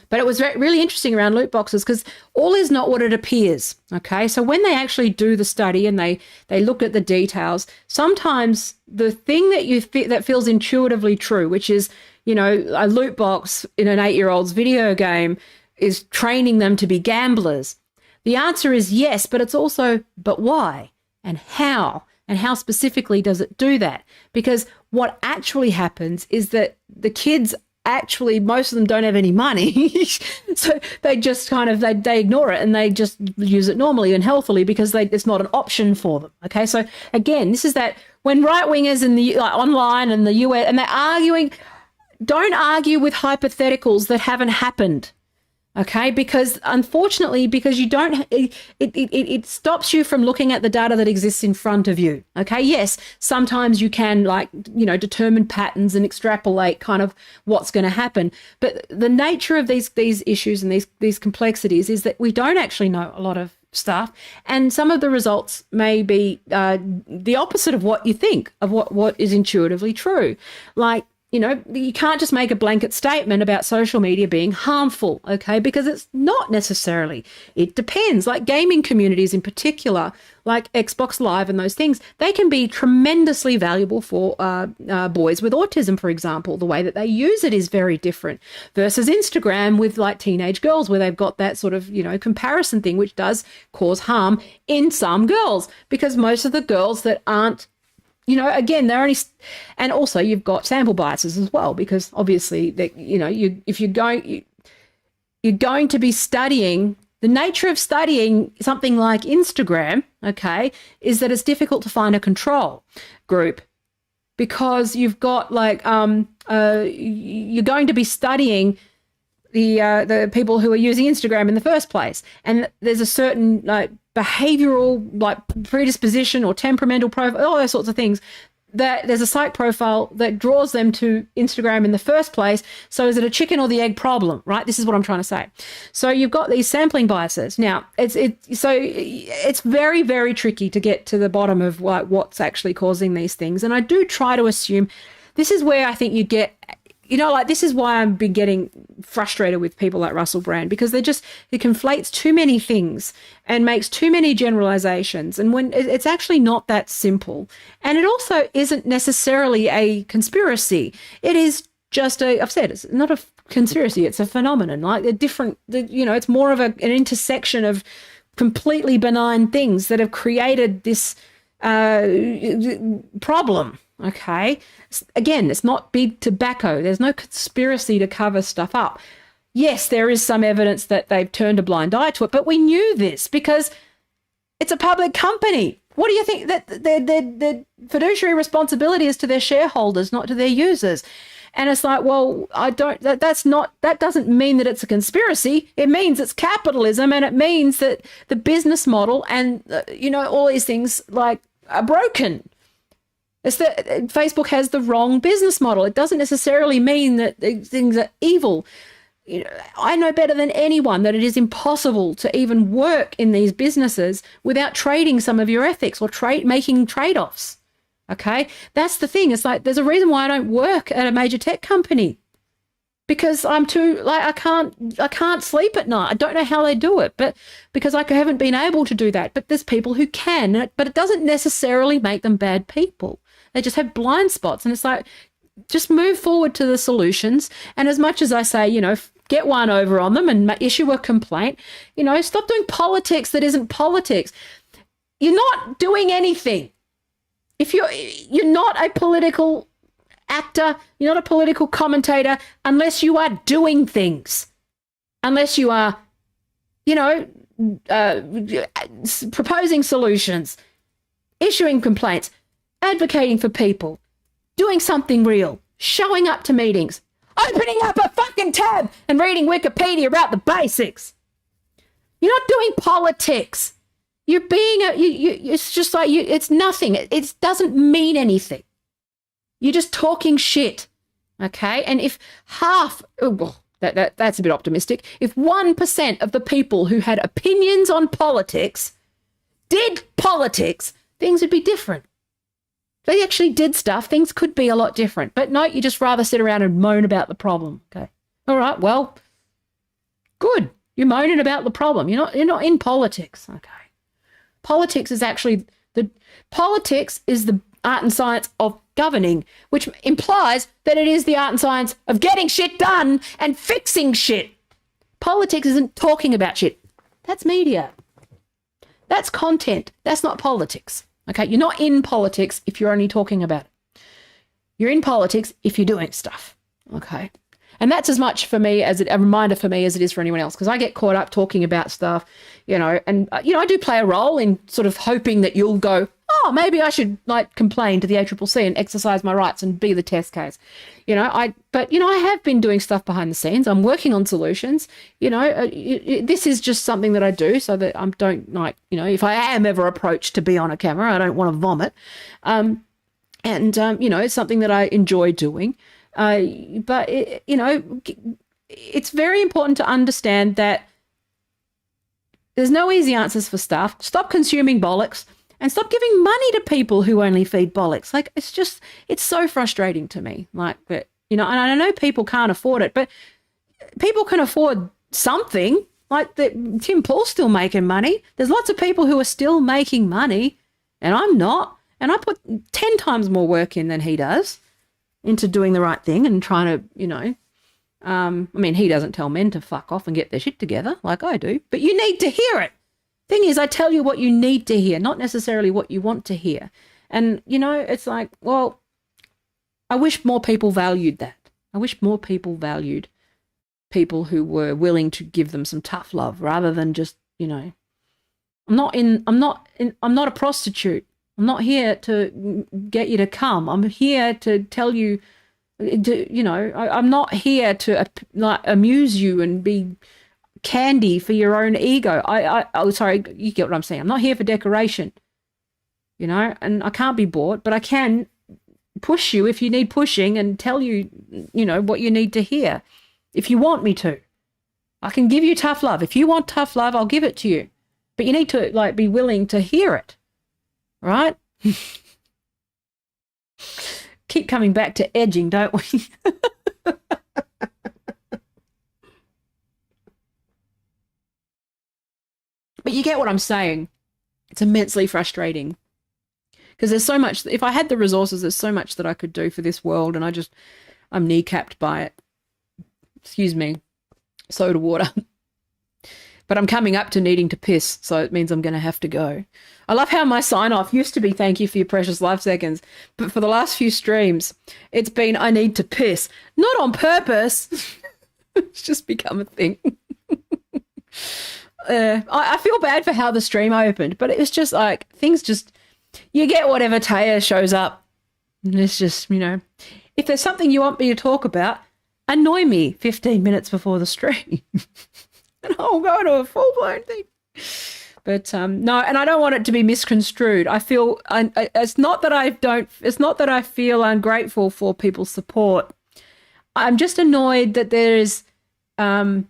But it was really interesting around loot boxes because all is not what it appears, okay? So when they actually do the study and they look at the details, sometimes the thing that feels intuitively true, which is, you know, a loot box in an 8-year-old's video game is training them to be gamblers. The answer is yes, but it's also, but why and how? And how specifically does it do that? Because what actually happens is that the kids actually, most of them don't have any money. So they just kind of, they ignore it and they just use it normally and healthily because it's not an option for them. Okay. So again, this is that when right wingers in the online and the US, and they're arguing, don't argue with hypotheticals that haven't happened. Okay, because unfortunately, because you don't, it stops you from looking at the data that exists in front of you. Okay, yes, sometimes you can, like, you know, determine patterns and extrapolate kind of what's going to happen. But the nature of these issues and these complexities is that we don't actually know a lot of stuff, and some of the results may be the opposite of what you think, of what is intuitively true. Like, you know, you can't just make a blanket statement about social media being harmful, okay? Because it's not necessarily. It depends. Like gaming communities in particular, like Xbox Live and those things, they can be tremendously valuable for boys with autism, for example. The way that they use it is very different versus Instagram with like teenage girls, where they've got that sort of, you know, comparison thing, which does cause harm in some girls, because most of the girls that aren't, you know, again, they're only, and also you've got sample biases as well, because obviously that, you know, if you're going to be studying, the nature of studying something like Instagram, okay, is that it's difficult to find a control group, because you've got like you're going to be studying the people who are using Instagram in the first place, and there's a certain like behavioral like predisposition or temperamental profile, all those sorts of things, that there's a psych profile that draws them to Instagram in the first place. So is it a chicken or the egg problem, right? This is what I'm trying to say. So you've got these sampling biases. Now, it's very, very tricky to get to the bottom of what's actually causing these things. And I do try to assume, this is where I think you get, you know, like, this is why I've been getting frustrated with people like Russell Brand, because it conflates too many things and makes too many generalizations. And when it's actually not that simple. And it also isn't necessarily a conspiracy. It is just I've said, it's not a conspiracy, it's a phenomenon. Like they're different, it's more of an intersection of completely benign things that have created this problem. Okay. Again, it's not big tobacco. There's no conspiracy to cover stuff up. Yes, there is some evidence that they've turned a blind eye to it, but we knew this because it's a public company. What do you think? That their fiduciary responsibility is to their shareholders, not to their users. And it's like, well, that doesn't mean that it's a conspiracy. It means it's capitalism, and it means that the business model and, all these things like are broken. It's that Facebook has the wrong business model. It doesn't necessarily mean that things are evil. I know better than anyone that it is impossible to even work in these businesses without trading some of your ethics or making trade-offs. Okay, that's the thing. It's like there's a reason why I don't work at a major tech company, because I'm too I can't sleep at night. I don't know how they do it, but because I haven't been able to do that. But there's people who can, but it doesn't necessarily make them bad people. They just have blind spots, and it's like just move forward to the solutions. And as much as I say, get one over on them and issue a complaint, stop doing politics that isn't politics. You're not doing anything. If you're not a political actor, you're not a political commentator unless you are doing things, unless you are, proposing solutions, issuing complaints, advocating for people, doing something real, showing up to meetings, opening up a fucking tab and reading Wikipedia about the basics. You're not doing politics. You're being it's just like it's nothing. It doesn't mean anything. You're just talking shit. Okay? And if that's a bit optimistic. If 1% of the people who had opinions on politics did politics, things would be different. If they actually did stuff, things could be a lot different. But no, you just rather sit around and moan about the problem. Okay. All right, well, good. You're moaning about the problem. You're not in politics. Okay. Politics is actually the art and science of governing, which implies that it is the art and science of getting shit done and fixing shit. Politics isn't talking about shit. That's media. That's content. That's not politics. Okay, you're not in politics if you're only talking about it. You're in politics if you're doing stuff. Okay. And that's as much for me as a reminder for me as it is for anyone else, because I get caught up talking about stuff, and, I do play a role in sort of hoping that you'll go, oh, maybe I should complain to the ACCC and exercise my rights and be the test case. I have been doing stuff behind the scenes. I'm working on solutions. This is just something that I do so that I don't if I am ever approached to be on a camera, I don't want to vomit. It's something that I enjoy doing. But it's very important to understand that there's no easy answers for stuff. Stop consuming bollocks and stop giving money to people who only feed bollocks. It's so frustrating to me. And I know people can't afford it, but people can afford something. Tim Paul's still making money. There's lots of people who are still making money, and I'm not. And I put 10 times more work in than he does into doing the right thing and trying to, he doesn't tell men to fuck off and get their shit together like I do, but you need to hear it. Thing is, I tell you what you need to hear, not necessarily what you want to hear. And, it's like, well, I wish more people valued that. I wish more people valued people who were willing to give them some tough love rather than just, I'm not a prostitute. I'm not here to get you to come. I'm here to tell you, I'm not here to amuse you and be candy for your own ego. Sorry, you get what I'm saying. I'm not here for decoration, and I can't be bought, but I can push you if you need pushing and tell you, what you need to hear. If you want me to, I can give you tough love. If you want tough love, I'll give it to you, but you need to be willing to hear it. Right? Keep coming back to edging, don't we? But you get what I'm saying. It's immensely frustrating because there's so much. If I had the resources, there's so much that I could do for this world, and I'm kneecapped by it. Excuse me. Soda water. But I'm coming up to needing to piss, so it means I'm going to have to go. I love how my sign-off used to be thank you for your precious life seconds, but for the last few streams, it's been I need to piss. Not on purpose. It's just become a thing. I feel bad for how the stream opened, but it was just like things just, you get whatever Taya shows up. And it's just, if there's something you want me to talk about, annoy me 15 minutes before the stream. And I'll go to a full-blown thing. But no, and I don't want it to be misconstrued. I feel it's not that I feel ungrateful for people's support. I'm just annoyed that there is there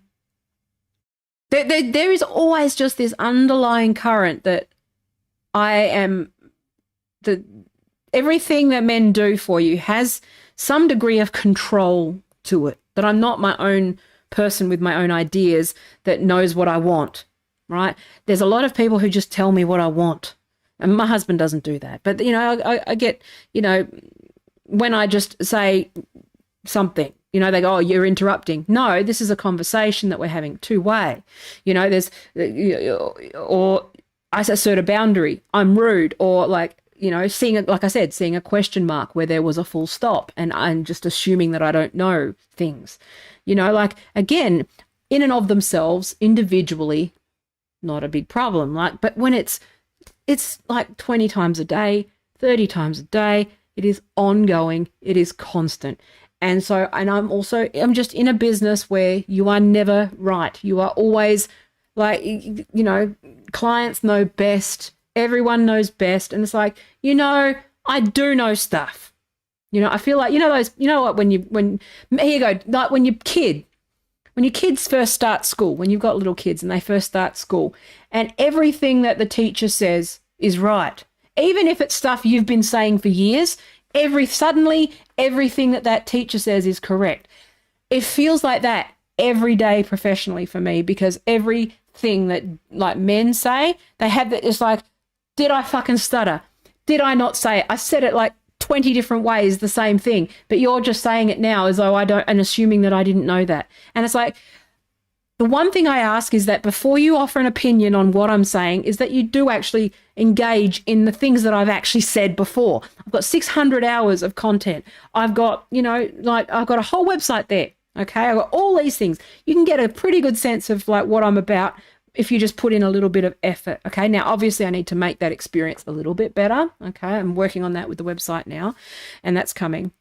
is always just this underlying current that everything that men do for you has some degree of control to it, that I'm not my own person with my own ideas that knows what I want, right? There's a lot of people who just tell me what I want, and my husband doesn't do that. But, I get, when I just say something, they go, oh, you're interrupting. No, this is a conversation that we're having two-way. Or I assert a boundary, I'm rude, or seeing a question mark where there was a full stop and I'm just assuming that I don't know things. Again, in and of themselves, individually, not a big problem. But when it's like 20 times a day, 30 times a day, it is ongoing, it is constant. And so, and I'm just in a business where you are never right. You are always clients know best, everyone knows best. And it's like, I do know stuff. I feel like, when your kids first start school, when you've got little kids and they first start school, and everything that the teacher says is right, even if it's stuff you've been saying for years, suddenly everything that teacher says is correct. It feels like that every day professionally for me, because everything that men say, they have that. It's like, did I fucking stutter? Did I not say it? I said it 20 different ways, the same thing, but you're just saying it now as though I don't, and assuming that I didn't know that. And it's like, the one thing I ask is that before you offer an opinion on what I'm saying, is that you do actually engage in the things that I've actually said before. I've got 600 hours of content. I've got, I've got a whole website there. Okay. I've got all these things. You can get a pretty good sense of what I'm about if you just put in a little bit of effort. Okay. Now, obviously I need to make that experience a little bit better. Okay. I'm working on that with the website now, and that's coming.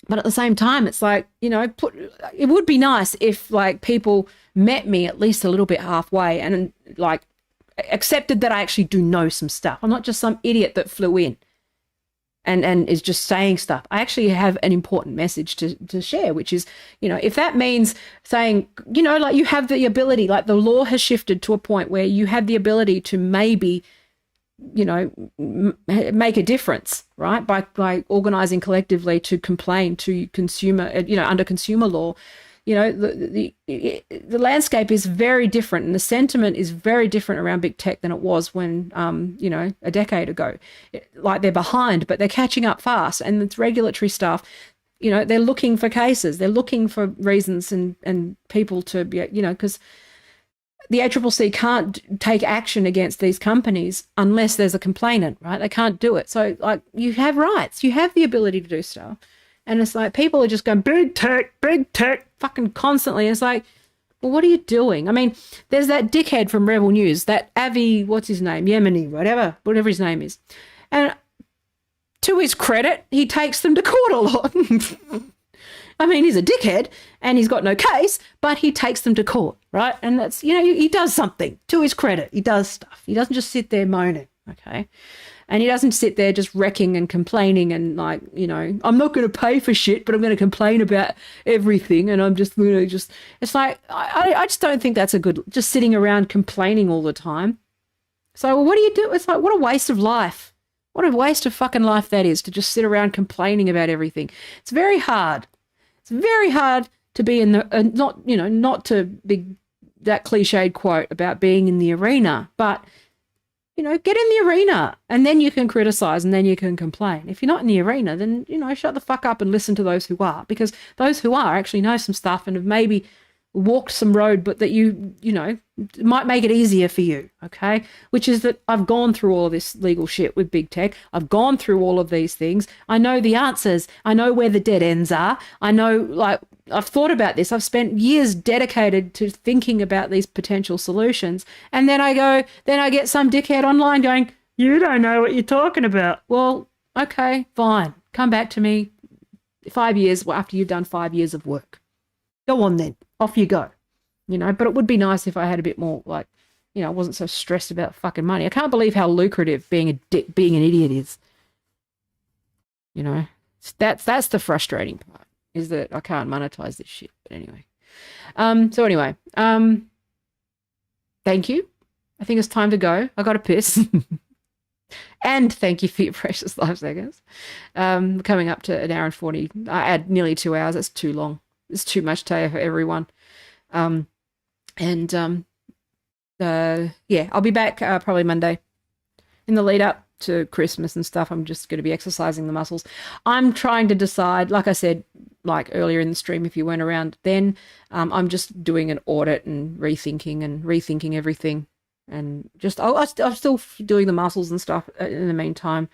But at the same time, it's like, it would be nice if people met me at least a little bit halfway and accepted that I actually do know some stuff. I'm not just some idiot that flew in and is just saying stuff. I actually have an important message to share, which is, if that means saying, you have the ability, the law has shifted to a point where you have the ability to maybe, make a difference, right? By organizing collectively to complain to consumer, under consumer law. The landscape is very different, and the sentiment is very different around big tech than it was when, a decade ago. They're behind, but they're catching up fast. And it's regulatory stuff, they're looking for cases. They're looking for reasons and people to be, because the ACCC can't take action against these companies unless there's a complainant, right? They can't do it. So, you have rights. You have the ability to do stuff. And it's like people are just going, big tech, fucking constantly. And it's like, well, what are you doing? I mean, there's that dickhead from Rebel News, that Avi, what's his name? Yemeni, whatever his name is. And to his credit, he takes them to court a lot. I mean, he's a dickhead and he's got no case, but he takes them to court, right? And that's, he does something. To his credit, he does stuff. He doesn't just sit there moaning, okay? And he doesn't sit there just wrecking and complaining and I'm not going to pay for shit, but I'm going to complain about everything. And I'm just going to it's like, I just don't think that's a good, just sitting around complaining all the time. So what do you do? It's like, what a waste of life. What a waste of fucking life that is, to just sit around complaining about everything. It's very hard. It's very hard to be in the, not to be that cliched quote about being in the arena, but get in the arena, and then you can criticize and then you can complain. If you're not in the arena, then, shut the fuck up and listen to those who are, because those who are actually know some stuff and have maybe walked some road, but that might make it easier for you, okay? Which is that I've gone through all of this legal shit with big tech. I've gone through all of these things. I know the answers. I know where the dead ends are. I know, I've thought about this. I've spent years dedicated to thinking about these potential solutions. And then I get some dickhead online going, you don't know what you're talking about. Well, okay, fine. Come back to me 5 years after you've done 5 years of work. Go on then. Off you go. But it would be nice if I had a bit more, I wasn't so stressed about fucking money. I can't believe how lucrative being an idiot is. That's the frustrating part, is that I can't monetize this shit. But anyway. Thank you. I think it's time to go. I got to piss. And thank you for your precious life seconds. Coming up to an hour and 40. I add nearly 2 hours. That's too long. It's too much to for everyone. I'll be back probably Monday. In the lead up to Christmas and stuff, I'm just going to be exercising the muscles. I'm trying to decide, like I said, earlier in the stream, if you weren't around then, I'm just doing an audit and rethinking everything. And I'm still doing the muscles and stuff in the meantime.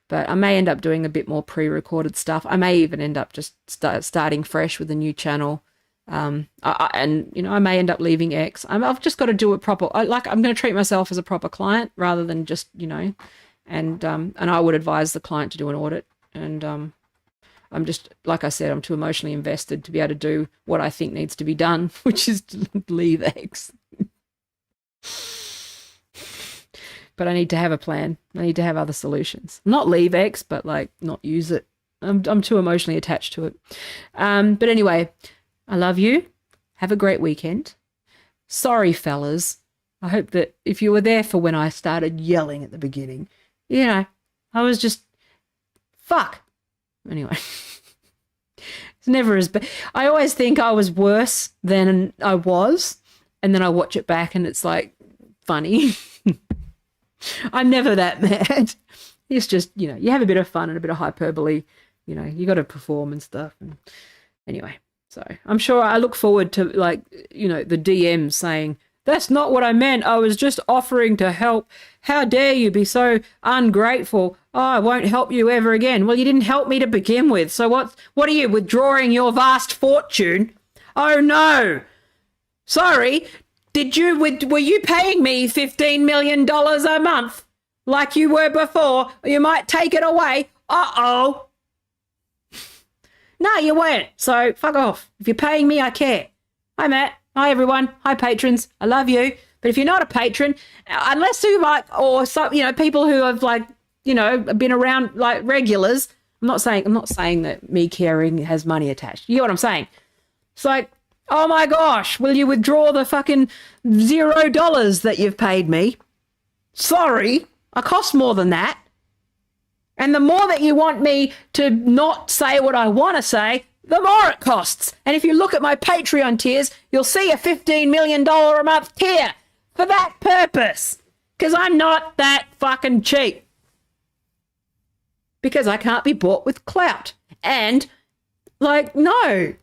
But I may end up doing a bit more pre-recorded stuff. I may even end up just starting fresh with a new channel. I may end up leaving X. I've just got to do it proper. I'm going to treat myself as a proper client rather than just, and I would advise the client to do an audit. And I'm just, like I said, I'm too emotionally invested to be able to do what I think needs to be done, which is to leave X. But I need to have a plan. I need to have other solutions. Not leave X, but not use it. I'm too emotionally attached to it. But anyway, I love you. Have a great weekend. Sorry, fellas. I hope that if you were there for when I started yelling at the beginning, I was just, fuck. Anyway, it's never as bad. I always think I was worse than I was. And then I watch it back and it's funny. I'm never that mad. It's just, you have a bit of fun and a bit of hyperbole. You got to perform and stuff. And anyway, so I'm sure I look forward to the DMs saying, that's not what I meant. I was just offering to help. How dare you be so ungrateful? Oh, I won't help you ever again. Well, you didn't help me to begin with. So what are you, withdrawing your vast fortune? Oh no. Sorry. Were you paying me $15 million a month like you were before? You might take it away. Uh-oh. No, you weren't. So fuck off. If you're paying me, I care. Hi, Matt. Hi, everyone. Hi, patrons. I love you. But if you're not a patron, unless you or some, people who have been around regulars, I'm not saying that me caring has money attached. You know what I'm saying? It's oh my gosh, will you withdraw the fucking $0 that you've paid me? Sorry, I cost more than that. And the more that you want me to not say what I want to say, the more it costs. And if you look at my Patreon tiers, you'll see a $15 million a month tier for that purpose. Because I'm not that fucking cheap. Because I can't be bought with clout. And, no.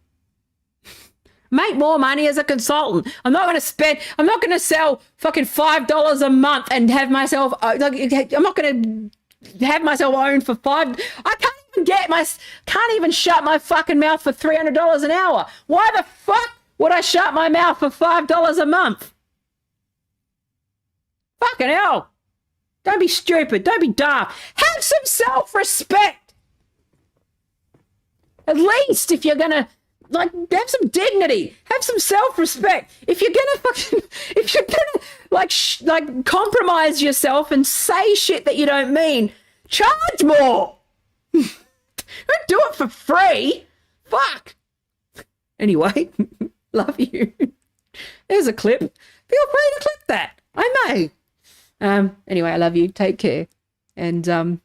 Make more money as a consultant. I'm not going to sell fucking $5 a month and have myself, I'm not going to have myself owned for I can't even shut my fucking mouth for $300 an hour. Why the fuck would I shut my mouth for $5 a month? Fucking hell. Don't be stupid. Don't be daft. Have some self-respect. At least if you're going to, have some dignity, have some self-respect. If you're gonna compromise yourself and say shit that you don't mean, charge more. Don't do it for free. Fuck. Anyway, love you. There's a clip. Feel free to clip that. I may. Anyway, I love you. Take care. And I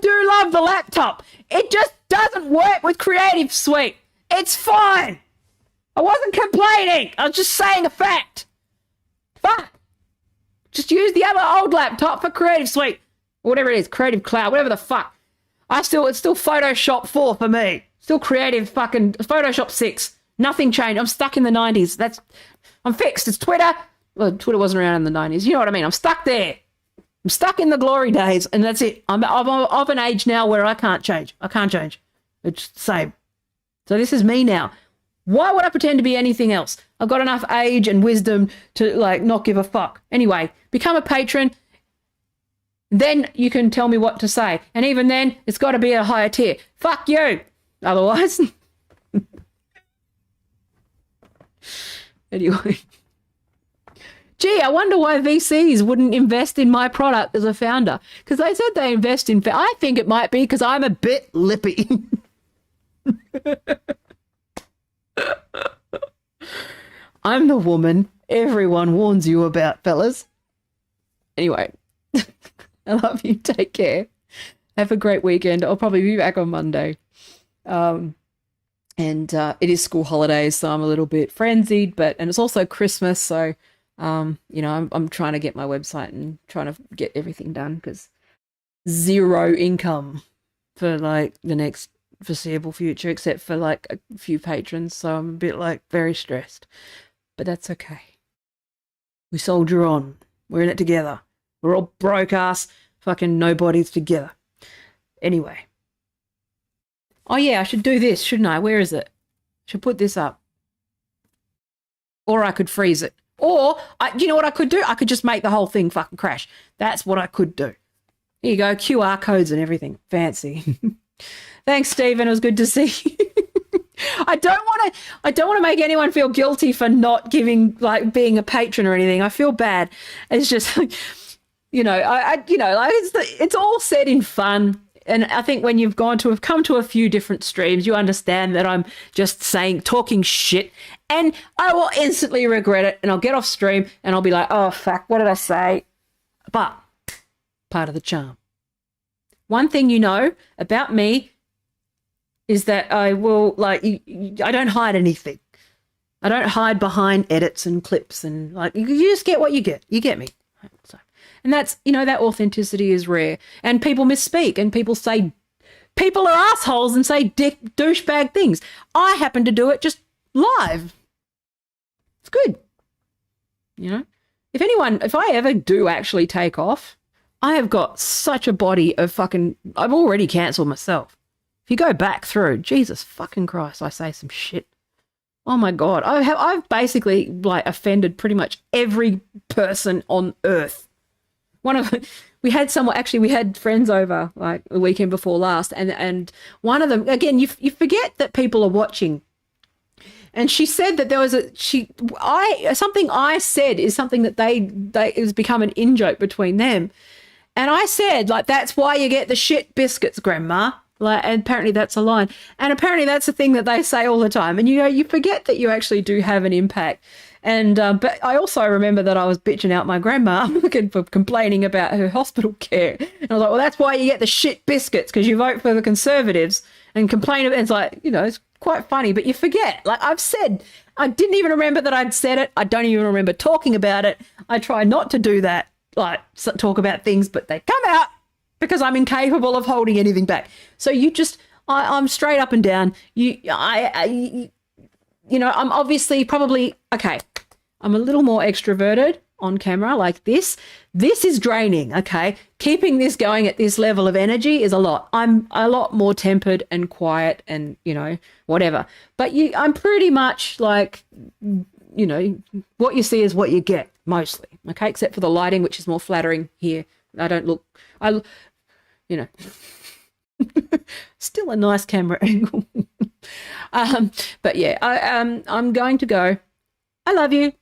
do love the laptop. It just doesn't work with Creative Suite. It's fine. I wasn't complaining. I was just saying a fact. Fuck. Just use the other old laptop for Creative Suite. Or whatever it is, Creative Cloud, whatever the fuck. It's still Photoshop 4 for me. Still Creative fucking Photoshop 6. Nothing changed. I'm stuck in the 90s. I'm fixed. It's Twitter. Well, Twitter wasn't around in the 90s. You know what I mean? I'm stuck there. I'm stuck in the glory days, and that's it. I'm of an age now where I can't change. It's the same. So this is me now. Why would I pretend to be anything else? I've got enough age and wisdom to, like, not give a fuck. Anyway, become a patron. Then you can tell me what to say. And even then, it's got to be a higher tier. Fuck you. Otherwise. Anyway. Gee, I wonder why VCs wouldn't invest in my product as a founder. Because they said they invest in... I think it might be because I'm a bit lippy. I'm the woman everyone warns you about, fellas. Anyway, I love you. Take care. Have a great weekend. I'll probably be back on Monday. And it is school holidays, so I'm a little bit frenzied, and it's also Christmas, so I'm trying to get my website and trying to get everything done because zero income for like the next foreseeable future, except for like a few patrons, so I'm a bit like very stressed. But that's okay. We soldier on. We're in it together. We're all broke ass fucking nobodies together. Anyway. Oh yeah, I should do this, shouldn't I? Where is it? I should put this up. Or I could freeze it. Or, you know what I could do? I could just make the whole thing fucking crash. That's what I could do. Here you go, QR codes and everything. Fancy. Thanks, Stephen. It was good to see you. I don't want to make anyone feel guilty for not giving, like, being a patron or anything. I feel bad. It's just, it's all said in fun. And I think when you've come to a few different streams, you understand that I'm just talking shit, and I will instantly regret it, and I'll get off stream and I'll be like, oh, fuck, what did I say? But part of the charm. One thing you know about me is that I will, like, I don't hide anything. I don't hide behind edits and clips, and, like, you just get what you get. You get me. So, and that's, that authenticity is rare. And people misspeak, and people are assholes and say douchebag things. I happen to do it just live. It's good. If I ever do actually take off, I have got such a body of I've already cancelled myself. If you go back through, Jesus fucking Christ, I say some shit. Oh my God. I've basically, like, offended pretty much every person on earth. We had friends over, like, the weekend before last, and one of them, again, you forget that people are watching. And she said that there was something I said is something that it has become an in-joke between them. And I said, like, that's why you get the shit biscuits, Grandma. Like, and apparently that's a line. And apparently that's a thing that they say all the time. And, you forget that you actually do have an impact. And but I also remember that I was bitching out my grandma for complaining about her hospital care. And I was like, well, that's why you get the shit biscuits, because you vote for the Conservatives and complain about it. It's like, it's quite funny, but you forget. Like I've said, I didn't even remember that I'd said it. I don't even remember talking about it. I try not to do that, like talk about things, but they come out because I'm incapable of holding anything back. So I'm straight up and down. I'm obviously probably, okay, I'm a little more extroverted on camera like this. This is draining, okay? Keeping this going at this level of energy is a lot. I'm a lot more tempered and quiet and, whatever. But I'm pretty much like, what you see is what you get, mostly, okay? Except for the lighting, which is more flattering here. Still a nice camera angle. But yeah, I'm going to go. I love you.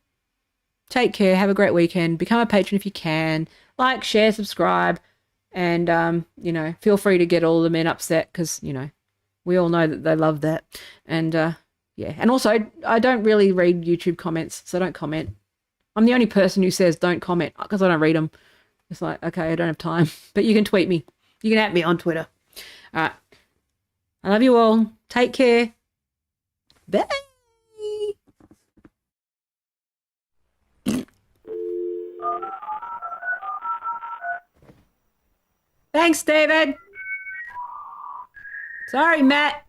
Take care. Have a great weekend. Become a patron if you can. Like, share, subscribe, and feel free to get all the men upset because we all know that they love that. And yeah, and also I don't really read YouTube comments, so don't comment. I'm the only person who says don't comment because I don't read them. It's like, okay, I don't have time, but you can tweet me. You can at me on Twitter. All right. I love you all. Take care. Bye. Thanks, David. Sorry, Matt.